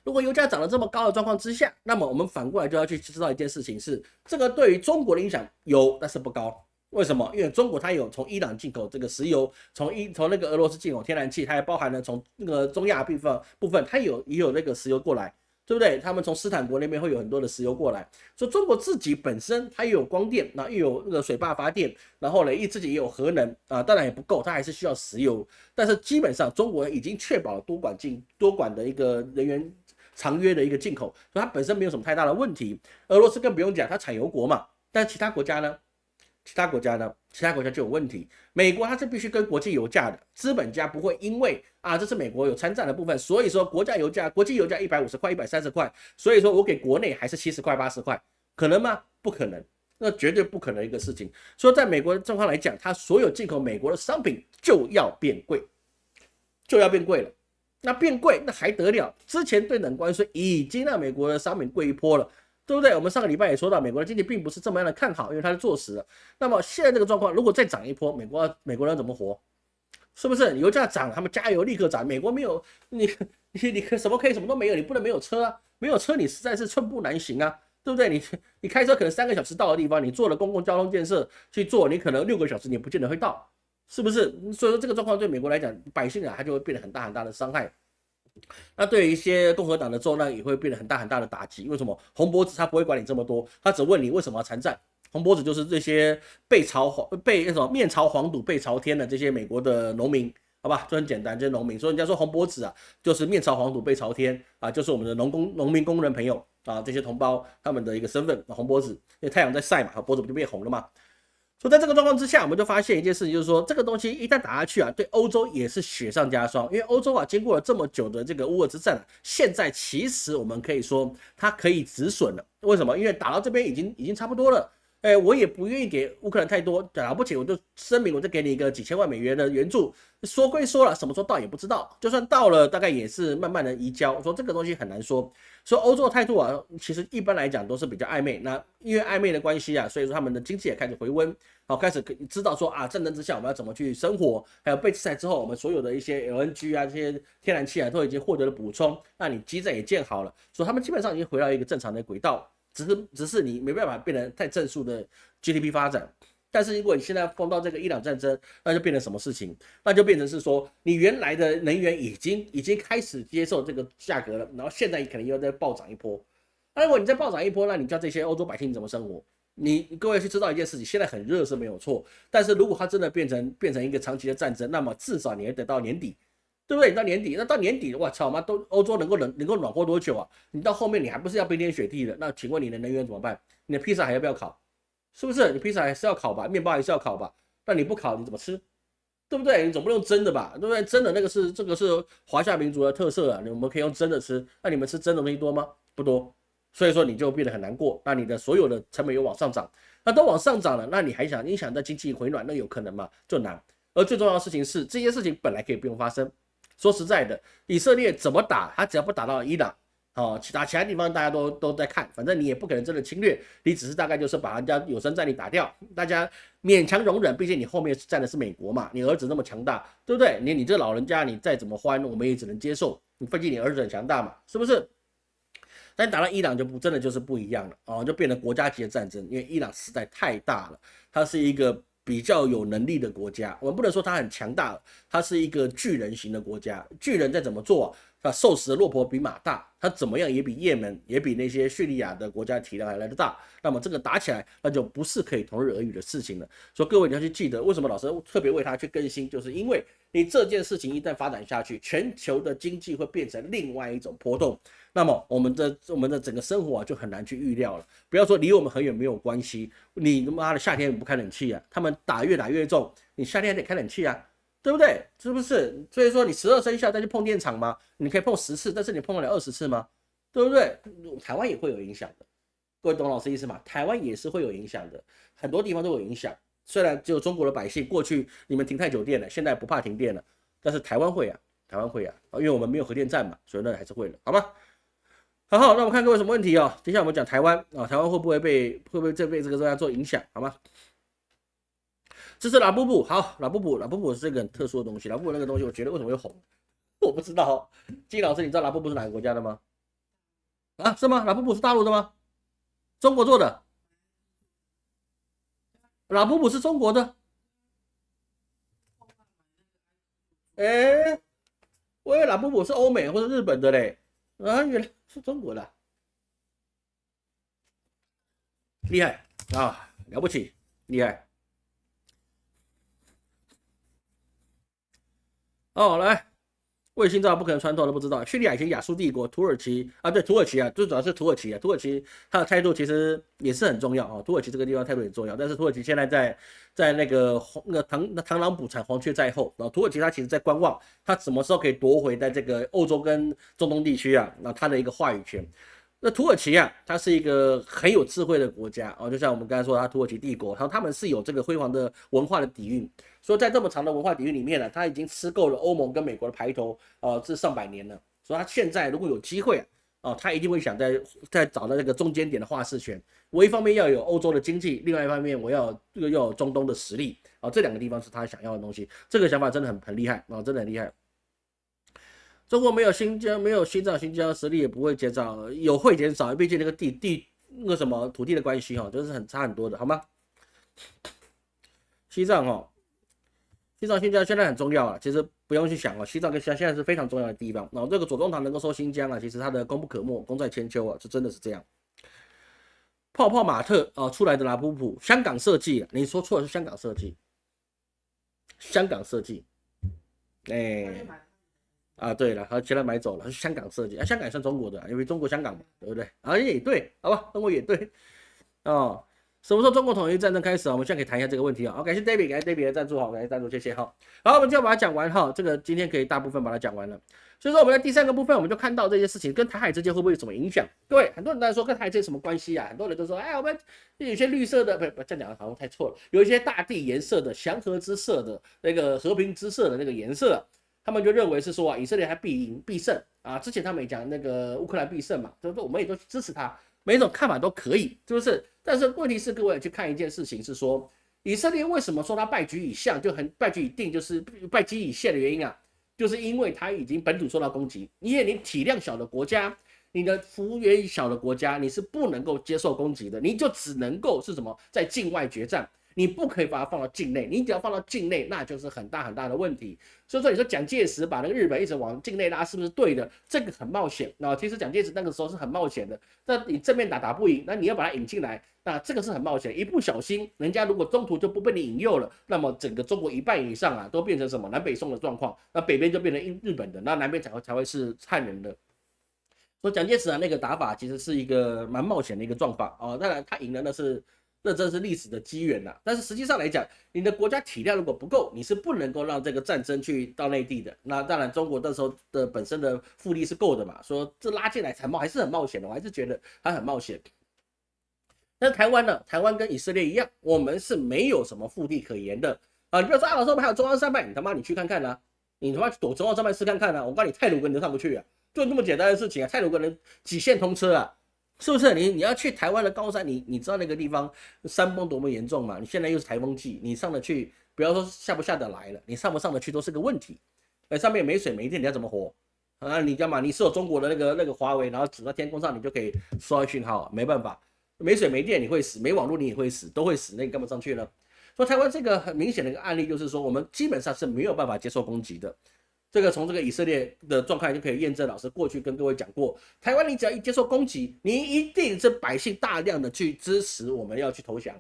如果油价涨得这么高的状况之下，那么我们反过来就要去知道一件事情是，这个对于中国的影响有，但是不高。为什么？因为中国它有从伊朗进口这个石油，从那个俄罗斯进口天然气，它还包含了从那个中亚部分，它也有那个石油过来，对不对？他们从斯坦国那边会有很多的石油过来，所以中国自己本身它也有光电，然后又有那个水坝发电，然后呢，自己也有核能啊，当然也不够，它还是需要石油。但是基本上中国已经确保了多管的一个人员长约的一个进口，所以它本身没有什么太大的问题。俄罗斯更不用讲，它产油国嘛，但其他国家呢？其他国家就有问题。美国它是必须跟国际油价的，资本家不会因为这是美国有参战的部分，所以说国际油价150块、130块，所以说我给国内还是70块、80块，可能吗？不可能，那绝对不可能一个事情。所以在美国的状况来讲，它所有进口美国的商品就要变贵了。那变贵那还得了？之前对等关税已经让美国的商品贵一波了。对不对？我们上个礼拜也说到，美国的经济并不是这么样的看好，因为它是坐实了。那么现在这个状况，如果再涨一波，美国人怎么活？是不是？油价涨，他们加油立刻涨。美国没有你什么可以什么都没有，你不能没有车啊，没有车你实在是寸步难行啊，对不对？你开车可能3个小时到的地方，你做了公共交通建设去做，你可能6个小时你不见得会到，是不是？所以说这个状况对美国来讲，百姓它就会变得很大很大的伤害。那对于一些共和党的重量也会变得很大很大的打击。为什么？红脖子他不会管你这么多，他只问你为什么要参战。红脖子就是这些面朝黄土背朝天的这些美国的农民，好吧，就很简单，就是农民。所以人家说红脖子就是面朝黄土背朝天就是我们的农民工人朋友这些同胞他们的一个身份。红脖子，因为太阳在晒嘛，脖子不就变红了吗？所以在这个状况之下，我们就发现一件事情，就是说这个东西一旦打下去对欧洲也是雪上加霜。因为欧洲经过了这么久的这个乌俄之战现在其实我们可以说它可以止损了。为什么？因为打到这边已经差不多了。我也不愿意给乌克兰太多，了不起我就声明，我就给你一个几千万美元的援助。说归说了，什么时候到也不知道，就算到了，大概也是慢慢的移交。我说这个东西很难说。所以欧洲的态度其实一般来讲都是比较暧昧。那因为暧昧的关系所以说他们的经济也开始回温，开始知道说战争之下我们要怎么去生活，还有被制裁之后，我们所有的一些 LNG 这些天然气都已经获得了补充，那你基站也建好了，所以他们基本上已经回到一个正常的轨道。只是你没办法变得太正数的 GDP 发展，但是如果你现在碰到这个伊朗战争，那就变成什么事情？那就变成是说，你原来的能源已经开始接受这个价格了，然后现在可能又再暴涨一波。那如果你再暴涨一波，那你叫这些欧洲百姓怎么生活？你各位去知道一件事情，现在很热是没有错，但是如果它真的变成一个长期的战争，那么至少你会等到年底，对不对？到年底，那到年底，我操妈，都欧洲能够暖和多久啊？你到后面你还不是要冰天雪地的？那请问你的能源怎么办？你的披萨还要不要烤？是不是？你披萨还是要烤吧，面包还是要烤吧？那你不烤你怎么吃？对不对？你总不能蒸的吧？对不对？蒸的这个是华夏民族的特色啊，我们可以用蒸的吃。那你们吃蒸的东西多吗？不多，所以说你就变得很难过。那你的所有的成本又往上涨，那都往上涨了，那你想在经济回暖，那有可能吗？就难。而最重要的事情是，这些事情本来可以不用发生。说实在的，以色列怎么打，他只要不打到伊朗。其他地方大家都在看，反正你也不可能真的侵略，你只是大概就是把人家有生战力打掉，大家勉强容忍，毕竟你后面站的是美国嘛，你儿子那么强大，对不对？你这老人家你再怎么欢，我们也只能接受，你毕竟你儿子很强大嘛，是不是？但打到伊朗就真的就是不一样了就变成国家级的战争，因为伊朗实在太大了，它是一个比较有能力的国家，我们不能说它很强大，它是一个巨人型的国家，巨人再怎么做瘦死的骆驼比马大，它怎么样也比也门也比那些叙利亚的国家体量还来得大。那么这个打起来，那就不是可以同日而语的事情了。所以各位你要去记得，为什么老师特别为它去更新，就是因为你这件事情一旦发展下去，全球的经济会变成另外一种波动。那么我们的整个生活就很难去预料了。不要说离我们很远没有关系，你他妈的夏天不开冷气啊，他们越打越重，你夏天还得开冷气啊。对不对？是不是？所以说你12生肖再去碰电场吗？你可以碰10次，但是你碰得了20次吗？对不对？台湾也会有影响的，各位懂老师意思吗？台湾也是会有影响的，很多地方都有影响。虽然只有中国的百姓过去你们停太久电了，现在不怕停电了，但是台湾会啊，因为我们没有核电站嘛，所以那还是会的，好吧？好，那我们看各位什么问题啊？接下来我们讲台湾台湾会不会被这个中央做影响，好吗？这是拉布布，好，拉布布是这个很特殊的东西。拉布布那个东西，我觉得为什么会红，我不知道。金老师，你知道拉布布是哪个国家的吗？啊，是吗？拉布布是大陆的吗？中国做的？拉布布是中国的？哎，我以为拉布布是欧美或者日本的嘞，原来是中国的，厉害啊，了不起，厉害。来，卫星照不可能穿透都不知道。叙利亚以前亚述帝国，土耳其啊，对，土耳其啊，最主要是土耳其啊，土耳其它的态度其实也是很重要土耳其这个地方态度很重要，但是土耳其现在在那个螳螂捕蝉，黄雀在后土耳其它其实在观望，它什么时候可以夺回在这个欧洲跟中东地区它的一个话语权。那土耳其它是一个很有智慧的国家就像我们刚才说，它土耳其帝国，他们是有这个辉煌的文化的底蕴，所以在这么长的文化底蕴里面呢，它已经吃够了欧盟跟美国的排头这上百年了，所以它现在如果有机会他一定会想再找到那个中间点的话事权。我一方面要有欧洲的经济，另外一方面我要有中东的实力这两个地方是他想要的东西。这个想法真的很厉害真的很厉害。中国没有新疆，没有西藏、新疆实力也不会减少，有会减少，毕竟那个那个什么土地的关系就是很差很多的，好吗？西藏西藏、新疆现在很重要其实不用去想西藏跟新疆现在是非常重要的地方。这个左宗棠能够收新疆其实他的功不可没，功在千秋这真的是这样。泡泡玛特出来的拉布布，香港设计你说错了，是香港设计，香港设计，对了，他前来买走了，是香港设计香港也算中国的因为中国香港嘛，对不对也对，好吧，中国也对什么时候中国统一战争开始我们现在可以谈一下这个问题好，感谢 David， 感谢 David 的赞助感谢赞助，谢谢好，我们就要把它讲完这个今天可以大部分把它讲完了。所以说我们在第3个部分，我们就看到这些事情跟台海之间会不会有什么影响？各位，很多人在说跟台海之间什么关系很多人都说，我们有些绿色的，不这样讲好像太错了，有一些大地颜色的、祥和之色的、那个和平之色的那个颜色。他们就认为是说以色列还必赢必胜之前他们也讲那个乌克兰必胜嘛，就是说我们也都支持他，每一种看法都可以，是不是？但是问题是各位去看一件事情是说，以色列为什么说他败局已向，就很败局已定，就是败局已现的原因就是因为他已经本土受到攻击，因为你体量小的国家，你的幅员小的国家，你是不能够接受攻击的，你就只能够是什么在境外决战。你不可以把它放到境内，你只要放到境内，那就是很大很大的问题。所以说，你说蒋介石把那个日本一直往境内拉，是不是对的？这个很冒险。其实蒋介石那个时候是很冒险的。那你正面打不赢，那你要把它引进来，那这个是很冒险。一不小心，人家如果中途就不被你引诱了，那么整个中国一半以上啊，都变成什么南北宋的状况，那北边就变成日本的，那南边才会是汉人的。说蒋介石啊那个打法其实是一个蛮冒险的一个状况当然他赢了那真是历史的机缘呐。但是实际上来讲，你的国家体量如果不够，你是不能够让这个战争去到内地的。那当然，中国那时候的本身的腹地是够的嘛，说这拉进来还是很冒险的，我还是觉得它很冒险。但是台湾呢？台湾跟以色列一样，我们是没有什么腹地可言的你不要说老师我们还有中央山脉，你他妈你去看看啊，你他妈去躲中央山脉试看看啊，我告诉你，太鲁阁你都上不去啊。就那么简单的事情啊，太鲁阁人几线通车啊，是不是？你要去台湾的高山，你知道那个地方山崩多么严重吗？你现在又是台风季，你上得去，不要说下不下得来了，你上不上得去都是个问题。上面没水没电，你要怎么活你干嘛？你是有中国的那个华为，然后指到天空上，你就可以收到讯号，没办法，没水没电你会死，没网络你也会死，都会死，那你干嘛上去呢？所以台湾这个很明显的一个案例就是说，我们基本上是没有办法接受攻击的。这个从这个以色列的状况就可以验证，老师过去跟各位讲过，台湾你只要一接受攻击，你一定是百姓大量的去支持我们要去投降，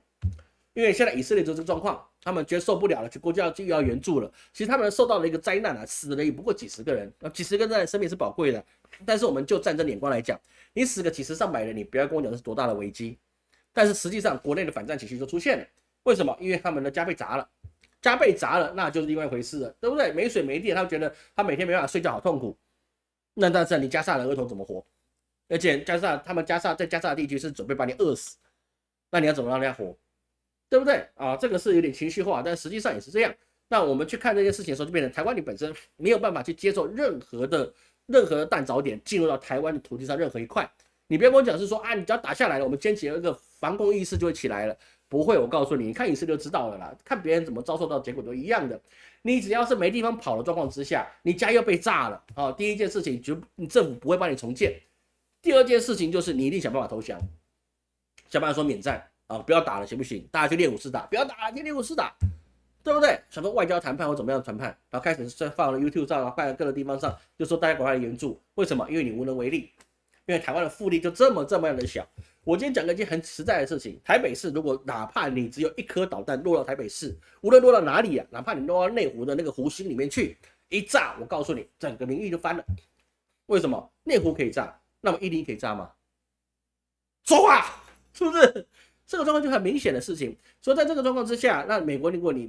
因为现在以色列就是这个状况，他们觉得受不了了，国家就要援助了。其实他们受到了一个灾难死了也不过几十个人，几十个人生命是宝贵的，但是我们就战争眼光来讲，你死个几十上百人，你不要跟我讲是多大的危机，但是实际上国内的反战情绪就出现了，为什么？因为他们的家被砸了。家被砸了，那就是另外一回事了，对不对？没水没电，他觉得他每天没办法睡觉，好痛苦。那但是你加沙的儿童怎么活？而且他们加沙地区是准备把你饿死，那你要怎么让人家活？对不对这个是有点情绪化，但实际上也是这样。那我们去看这件事情的时候，就变成台湾你本身没有办法去接受任何的弹着点进入到台湾的土地上任何一块。你不要跟我讲是说你只要打下来了，我们坚持一个防攻意识就会起来了。不会，我告诉你，你看以色列就知道了啦。看别人怎么遭受到结果都一样的。你只要是没地方跑的状况之下，你家又被炸了第一件事情就你政府不会帮你重建，第二件事情就是你一定想办法投降，想办法说免战不要打了行不行？大家去练武士打，不要打了，去练武士打，对不对？想说外交谈判或怎么样的谈判，然后开始放了 YouTube 上放在各个地方上，就说大家赶快援助，为什么？因为你无能为力，因为台湾的腹地就这么样的小。我今天讲一件很实在的事情，台北市如果哪怕你只有一颗导弹落到台北市，无论落到哪里哪怕你落到内湖的那个湖心里面去，一炸，我告诉你，整个民意就翻了。为什么？内湖可以炸，那么101可以炸吗？说话是不是？这个状况就很明显的事情。所以在这个状况之下，那美国如果你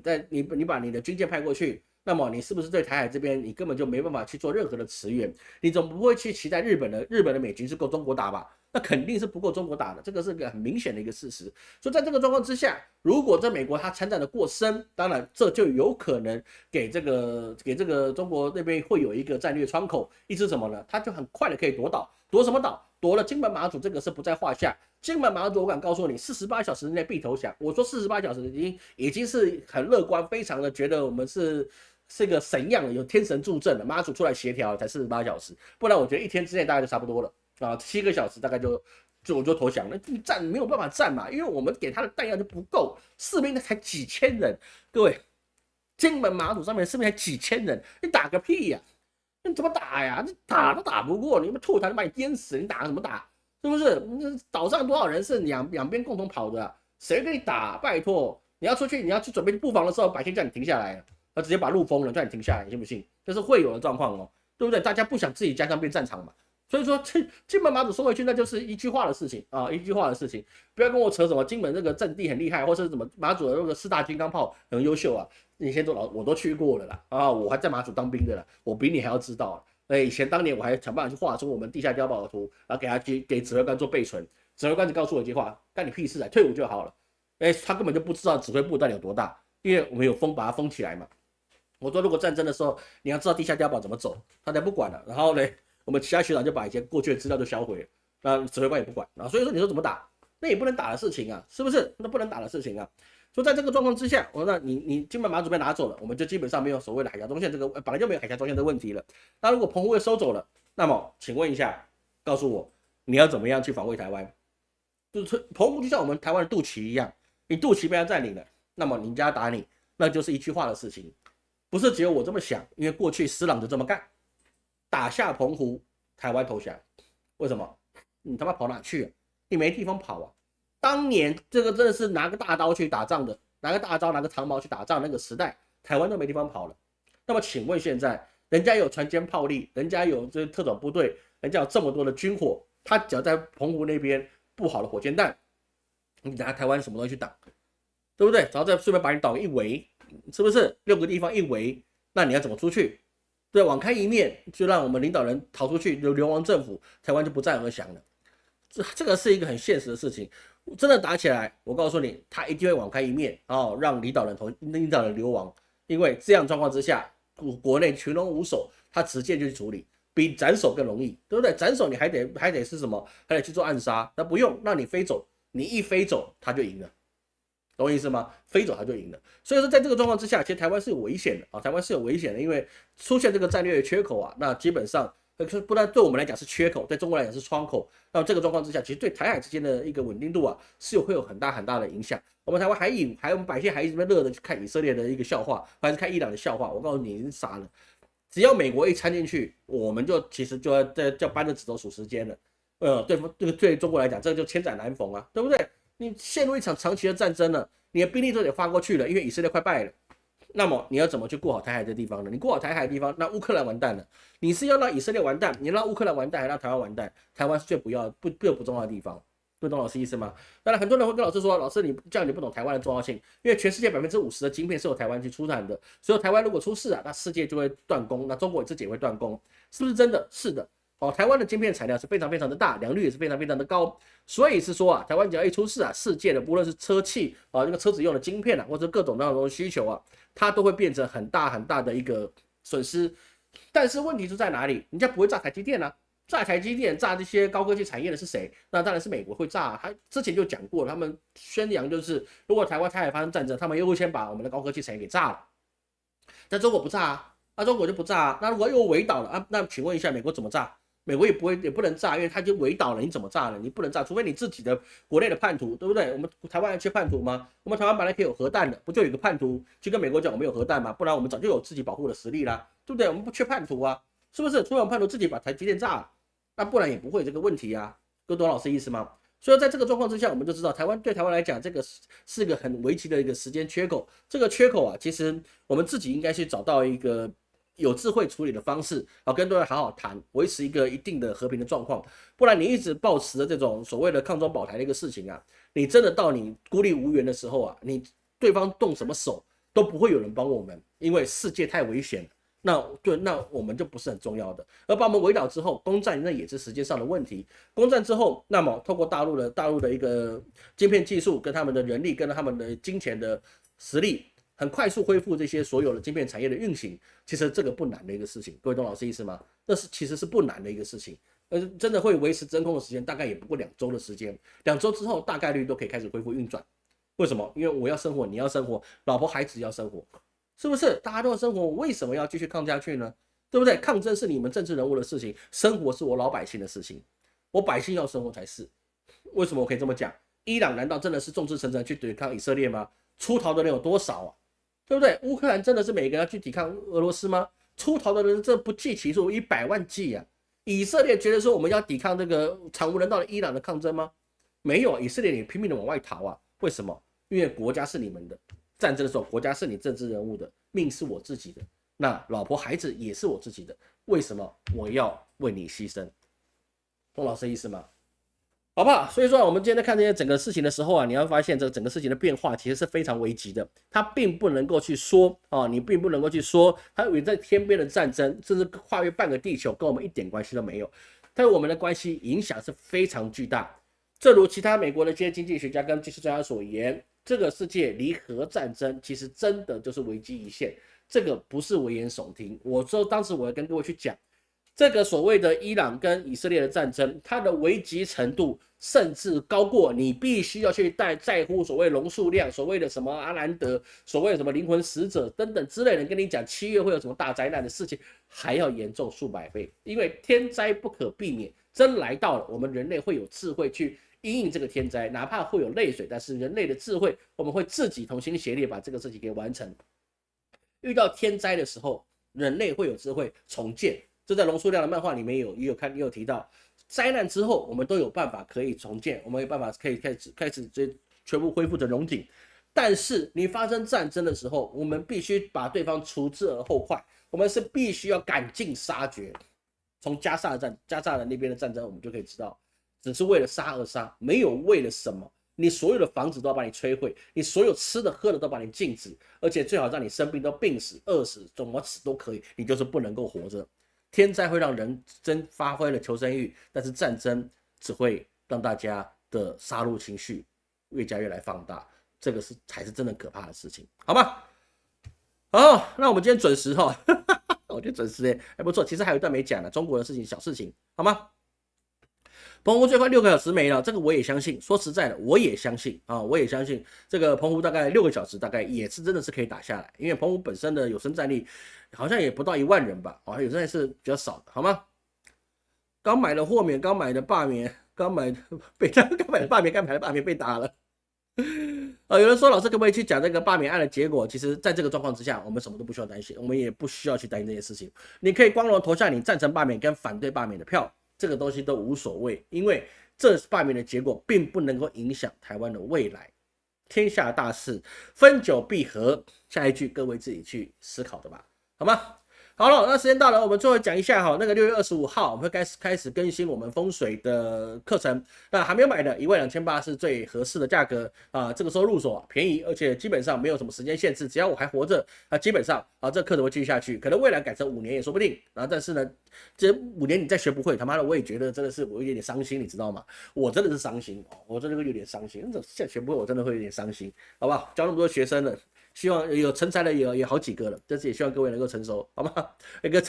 把你的军舰派过去，那么你是不是对台海这边你根本就没办法去做任何的驰援？你总不会去期待日本的美军是够中国打吧？那肯定是不够中国打的，这个是个很明显的一个事实。所以在这个状况之下，如果在美国他参战的过深，当然这就有可能给这个中国那边会有一个战略窗口，意思什么呢？他就很快的可以夺岛，夺什么岛？夺了金门马祖，这个是不在话下。金门马祖，我敢告诉你，48小时内必投降。我说48小时已经是很乐观，非常的觉得我们是个神样了，有天神助阵了，马祖出来协调才48小时，不然我觉得1天之内大概就差不多了。7个小时大概就投降了，战没有办法战嘛，因为我们给他的弹药就不够，士兵才几千人，各位，金门马祖上面士兵才几千人，你打个屁呀！你怎么打呀？你打都打不过，你们吐痰把你淹死，你打怎么打？是不是？岛上多少人是两边共同跑的谁跟你打？拜托，你要出去，你要去准备布防的时候，百姓叫你停下来了，他直接把路封了，叫你停下来，你信不信？这是会有的状况对不对？大家不想自己家乡变战场嘛。所以说，金门马祖收回去，那就是一句话的事情一句话的事情。不要跟我扯什么金门这个阵地很厉害，或是什么马祖的那个4大金刚炮很优秀那些我都去过了啦我还在马祖当兵的啦，我比你还要知道以前当年我还想办法去画出我们地下碉堡的图，然后给指挥官做备存。指挥官就告诉我一句话：干你屁事退伍就好了。他根本就不知道指挥部到底有多大，因为我们有把它封起来嘛。我说如果战争的时候，你要知道地下碉堡怎么走，他才不管了。然后呢？我们其他学长就把以前过去的资料都销毁了，那指挥官也不管所以说你说怎么打，那也不能打的事情是不是？那不能打的事情所以在这个状况之下，那你金门马祖被拿走了，我们就基本上没有所谓的海峡中线这个本来就没有海峡中线的问题了。那如果澎湖被收走了，那么请问一下，告诉我你要怎么样去防卫台湾？就是澎湖就像我们台湾的肚脐一样，你肚脐被他占领了，那么人家打你，那就是一句话的事情，不是只有我这么想，因为过去施琅就这么干，打下澎湖，台湾投降，为什么？你他妈跑哪去啊？你没地方跑啊！当年这个真的是拿个大刀去打仗的，拿个大刀拿个长矛去打仗那个时代，台湾都没地方跑了。那么请问现在，人家有船坚炮利，人家有这特种部队，人家有这么多的军火，他只要在澎湖那边布好了火箭弹，你拿台湾什么东西去挡，对不对？然后再顺便把你岛一围，是不是6个地方一围？那你要怎么出去？对，网开一面就让我们领导人逃出去，流亡政府，台湾就不战而降了。这个是一个很现实的事情，真的打起来，我告诉你，他一定会网开一面哦，让领导人流亡，因为这样状况之下，国内群龙无首，他直接就去处理，比斩首更容易，对不对？斩首你还得是什么？还得去做暗杀，那不用，那你飞走，你一飞走他就赢了。懂我意思吗？飞走他就赢了。所以说，在这个状况之下，其实台湾是有危险的啊，台湾是有危险的，因为出现这个战略的缺口啊，那基本上不但对我们来讲是缺口，对中国来讲是窗口。那这个状况之下，其实对台海之间的一个稳定度啊，会有很大很大的影响。我们台湾我们百姓还一直在热的去看以色列的一个笑话，还是看伊朗的笑话。我告诉你，你是傻了。只要美国一掺进去，我们其实就要搬着指头数时间了。对中国来讲，这就千载难逢啊，对不对？你陷入一场长期的战争了，你的兵力都得发过去了，因为以色列快败了。那么你要怎么去过好台海的地方呢？你过好台海的地方，那乌克兰完蛋了。你是要让以色列完蛋，你让乌克兰完蛋，还让台湾完蛋？台湾是最不重要的地方，不懂老师意思吗？当然，很多人会跟老师说，老师你这样你不懂台湾的重要性，因为全世界50%的晶片是由台湾去出产的，所以台湾如果出事啊，那世界就会断供，那中国自己也会断供，是不是真的？是的。台湾的晶片产量是非常非常的大，良率也是非常非常的高，所以是说啊，台湾只要一出事啊，世界的无论是车企啊，这个车子用的晶片啊，或者各种那种需求啊，它都会变成很大很大的一个损失。但是问题就在哪里？人家不会炸台积电啊，炸台积电、炸这些高科技产业的是谁？那当然是美国会炸。他之前就讲过，他们宣扬就是，如果台海发生战争，他们优先把我们的高科技产业给炸了。但中国不炸啊，那中国就不炸啊。那如果又围岛了啊，那请问一下，美国怎么炸？美国也不能炸，因为它就围岛了，你怎么炸呢？你不能炸，除非你自己的国内的叛徒，对不对？我们台湾缺叛徒吗？我们台湾本来可以有核弹的，不就有个叛徒去跟美国讲我们有核弹吗？不然我们早就有自己保护的实力啦，对不对？我们不缺叛徒啊，是不是？除非我们叛徒自己把台积电炸了，那不然也不会有这个问题啊，懂老师意思吗？所以在这个状况之下，我们就知道对台湾来讲，这个是个很危急的一个时间缺口。这个缺口啊，其实我们自己应该去找到一个有智慧处理的方式，跟多人好好谈，维持一个一定的和平的状况。不然你一直抱持的这种所谓的抗中保台的一个事情啊，你真的到你孤立无援的时候啊，你对方动什么手都不会有人帮我们，因为世界太危险了。那我们就不是很重要的。而把我们围剿之后，攻占那也是时间上的问题。攻占之后，那么透过大陆的一个晶片技术，跟他们的人力，跟他们的金钱的实力，很快速恢复这些所有的晶片产业的运行。其实这个不难的一个事情，各位懂老师意思吗？其实是不难的一个事情。真的会维持真空的时间，大概也不过2周的时间。2周之后，大概率都可以开始恢复运转。为什么？因为我要生活，你要生活，老婆孩子要生活。是不是大家都要生活？我为什么要继续抗下去呢？对不对？抗争是你们政治人物的事情，生活是我老百姓的事情。我百姓要生活才是。为什么我可以这么讲？伊朗难道真的是众志成城去对抗以色列吗？出逃的人有多少啊？对不对？乌克兰真的是每个人要去抵抗俄罗斯吗？出逃的人这不计其数，100万计啊！以色列觉得说我们要抵抗这个惨无人道的伊朗的抗争吗？没有，以色列也拼命的往外逃啊！为什么？因为国家是你们的。战争的时候，国家是你政治人物的，命是我自己的，那老婆孩子也是我自己的，为什么我要为你牺牲？懂老师意思吗？好不好？所以说，我们今天在看这些整个事情的时候啊，你要发现这整个事情的变化其实是非常危急的，它并不能够去说你并不能够去说它远在天边的战争，甚至跨越半个地球，跟我们一点关系都没有，它与我们的关系影响是非常巨大。正如其他美国的这些经济学家跟军事专家所言，这个世界离核战争其实真的就是危机一线，这个不是危言耸听。我说当时我要跟各位去讲，这个所谓的伊朗跟以色列的战争，它的危急程度甚至高过你必须要去在乎所谓龙数量，所谓的什么阿兰德，所谓的什么灵魂使者等等之类的，跟你讲7月会有什么大灾难的事情，还要严重数百倍，因为天灾不可避免，真来到了，我们人类会有智慧去因应这个天灾，哪怕会有泪水，但是人类的智慧，我们会自己同心协力把这个事情给完成。遇到天灾的时候，人类会有智慧重建。这在龙叔亮的漫画里面也有提到，灾难之后我们都有办法可以重建，我们有办法可以开始全部恢复成荣景。但是你发生战争的时候，我们必须把对方除之而后快，我们是必须要赶尽杀绝。从加萨的那边的战争，我们就可以知道，只是为了杀而杀，没有为了什么。你所有的房子都要把你摧毁，你所有吃的喝的都把你禁止，而且最好让你生病都病死、饿死，怎么死都可以，你就是不能够活着。天灾会让人真发挥了求生欲，但是战争只会让大家的杀戮情绪越来放大，这个才是真的可怕的事情，好吗？好，那我们今天准时哈，我觉得准时还不错。其实还有一段没讲呢，中国的事情小事情，好吗？澎湖最快6个小时没了，这个我也相信。说实在的，我也相信啊，我也相信这个澎湖大概6个小时，大概也是真的是可以打下来。因为澎湖本身的有生战力好像也不到1万人吧，有生战力是比较少的，好吗？刚买的豁免，刚买的罢免，刚买的罢免，刚买的罢免被打了。有人说老师可不可以去讲这个罢免案的结果？其实，在这个状况之下，我们什么都不需要担心，我们也不需要去担心这些事情。你可以光荣投下你赞成罢免跟反对罢免的票。这个东西都无所谓，因为这罢免的结果并不能够影响台湾的未来。天下大事，分久必合。下一句各位自己去思考的吧，好吗？好了，那时间到了，我们最后讲一下哈，那个6月25号我们会开始更新我们风水的课程。那还没有买的12800是最合适的价格啊，这个时候入手便宜，而且基本上没有什么时间限制，只要我还活着啊，基本上啊这课程会继续下去，可能未来改成5年也说不定。然后但是呢，这5年你再学不会，他妈的我也觉得真的是我有点伤心，你知道吗？我真的是伤心，我真的会有点伤心，现在学不会我真的会有点伤心，好不好？教那么多学生了。希望有成才的也好几个了，但是也希望各位能够成熟，好吗？那个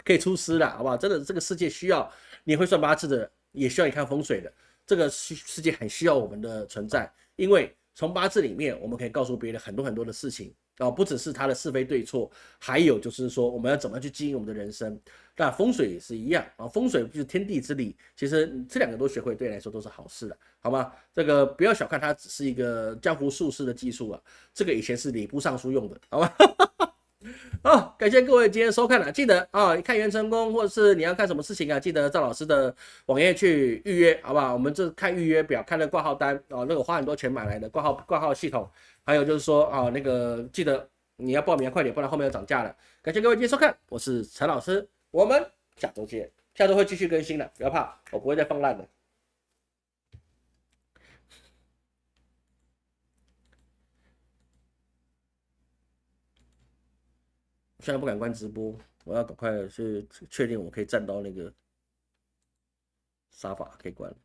可以出师了，好不好？真的，这个世界需要你会算八字的，也需要你看风水的。这个世界很需要我们的存在，因为从八字里面我们可以告诉别人很多的事情啊，不只是他的是非对错，还有就是说我们要怎么去经营我们的人生。那风水也是一样啊，风水就是天地之理，其实这2个都学会，对你来说都是好事的，好吗？这个不要小看它，只是一个江湖术士的技术啊，这个以前是礼部尚书用的，好吗？好，感谢各位今天收看了，记得啊，看元成功或者是你要看什么事情啊，记得赵老师的网页去预约，好不好？我们这看预约表，看那挂号单啊，那个花很多钱买来的挂号系统，还有就是说啊，那个记得你要报名快点，不然后面要涨价了。感谢各位今天收看，我是陈老师。我们下周见，下周会继续更新的，不要怕，我不会再放烂的。现在不敢关直播，我要赶快去确定我可以站到那个沙发，可以关了。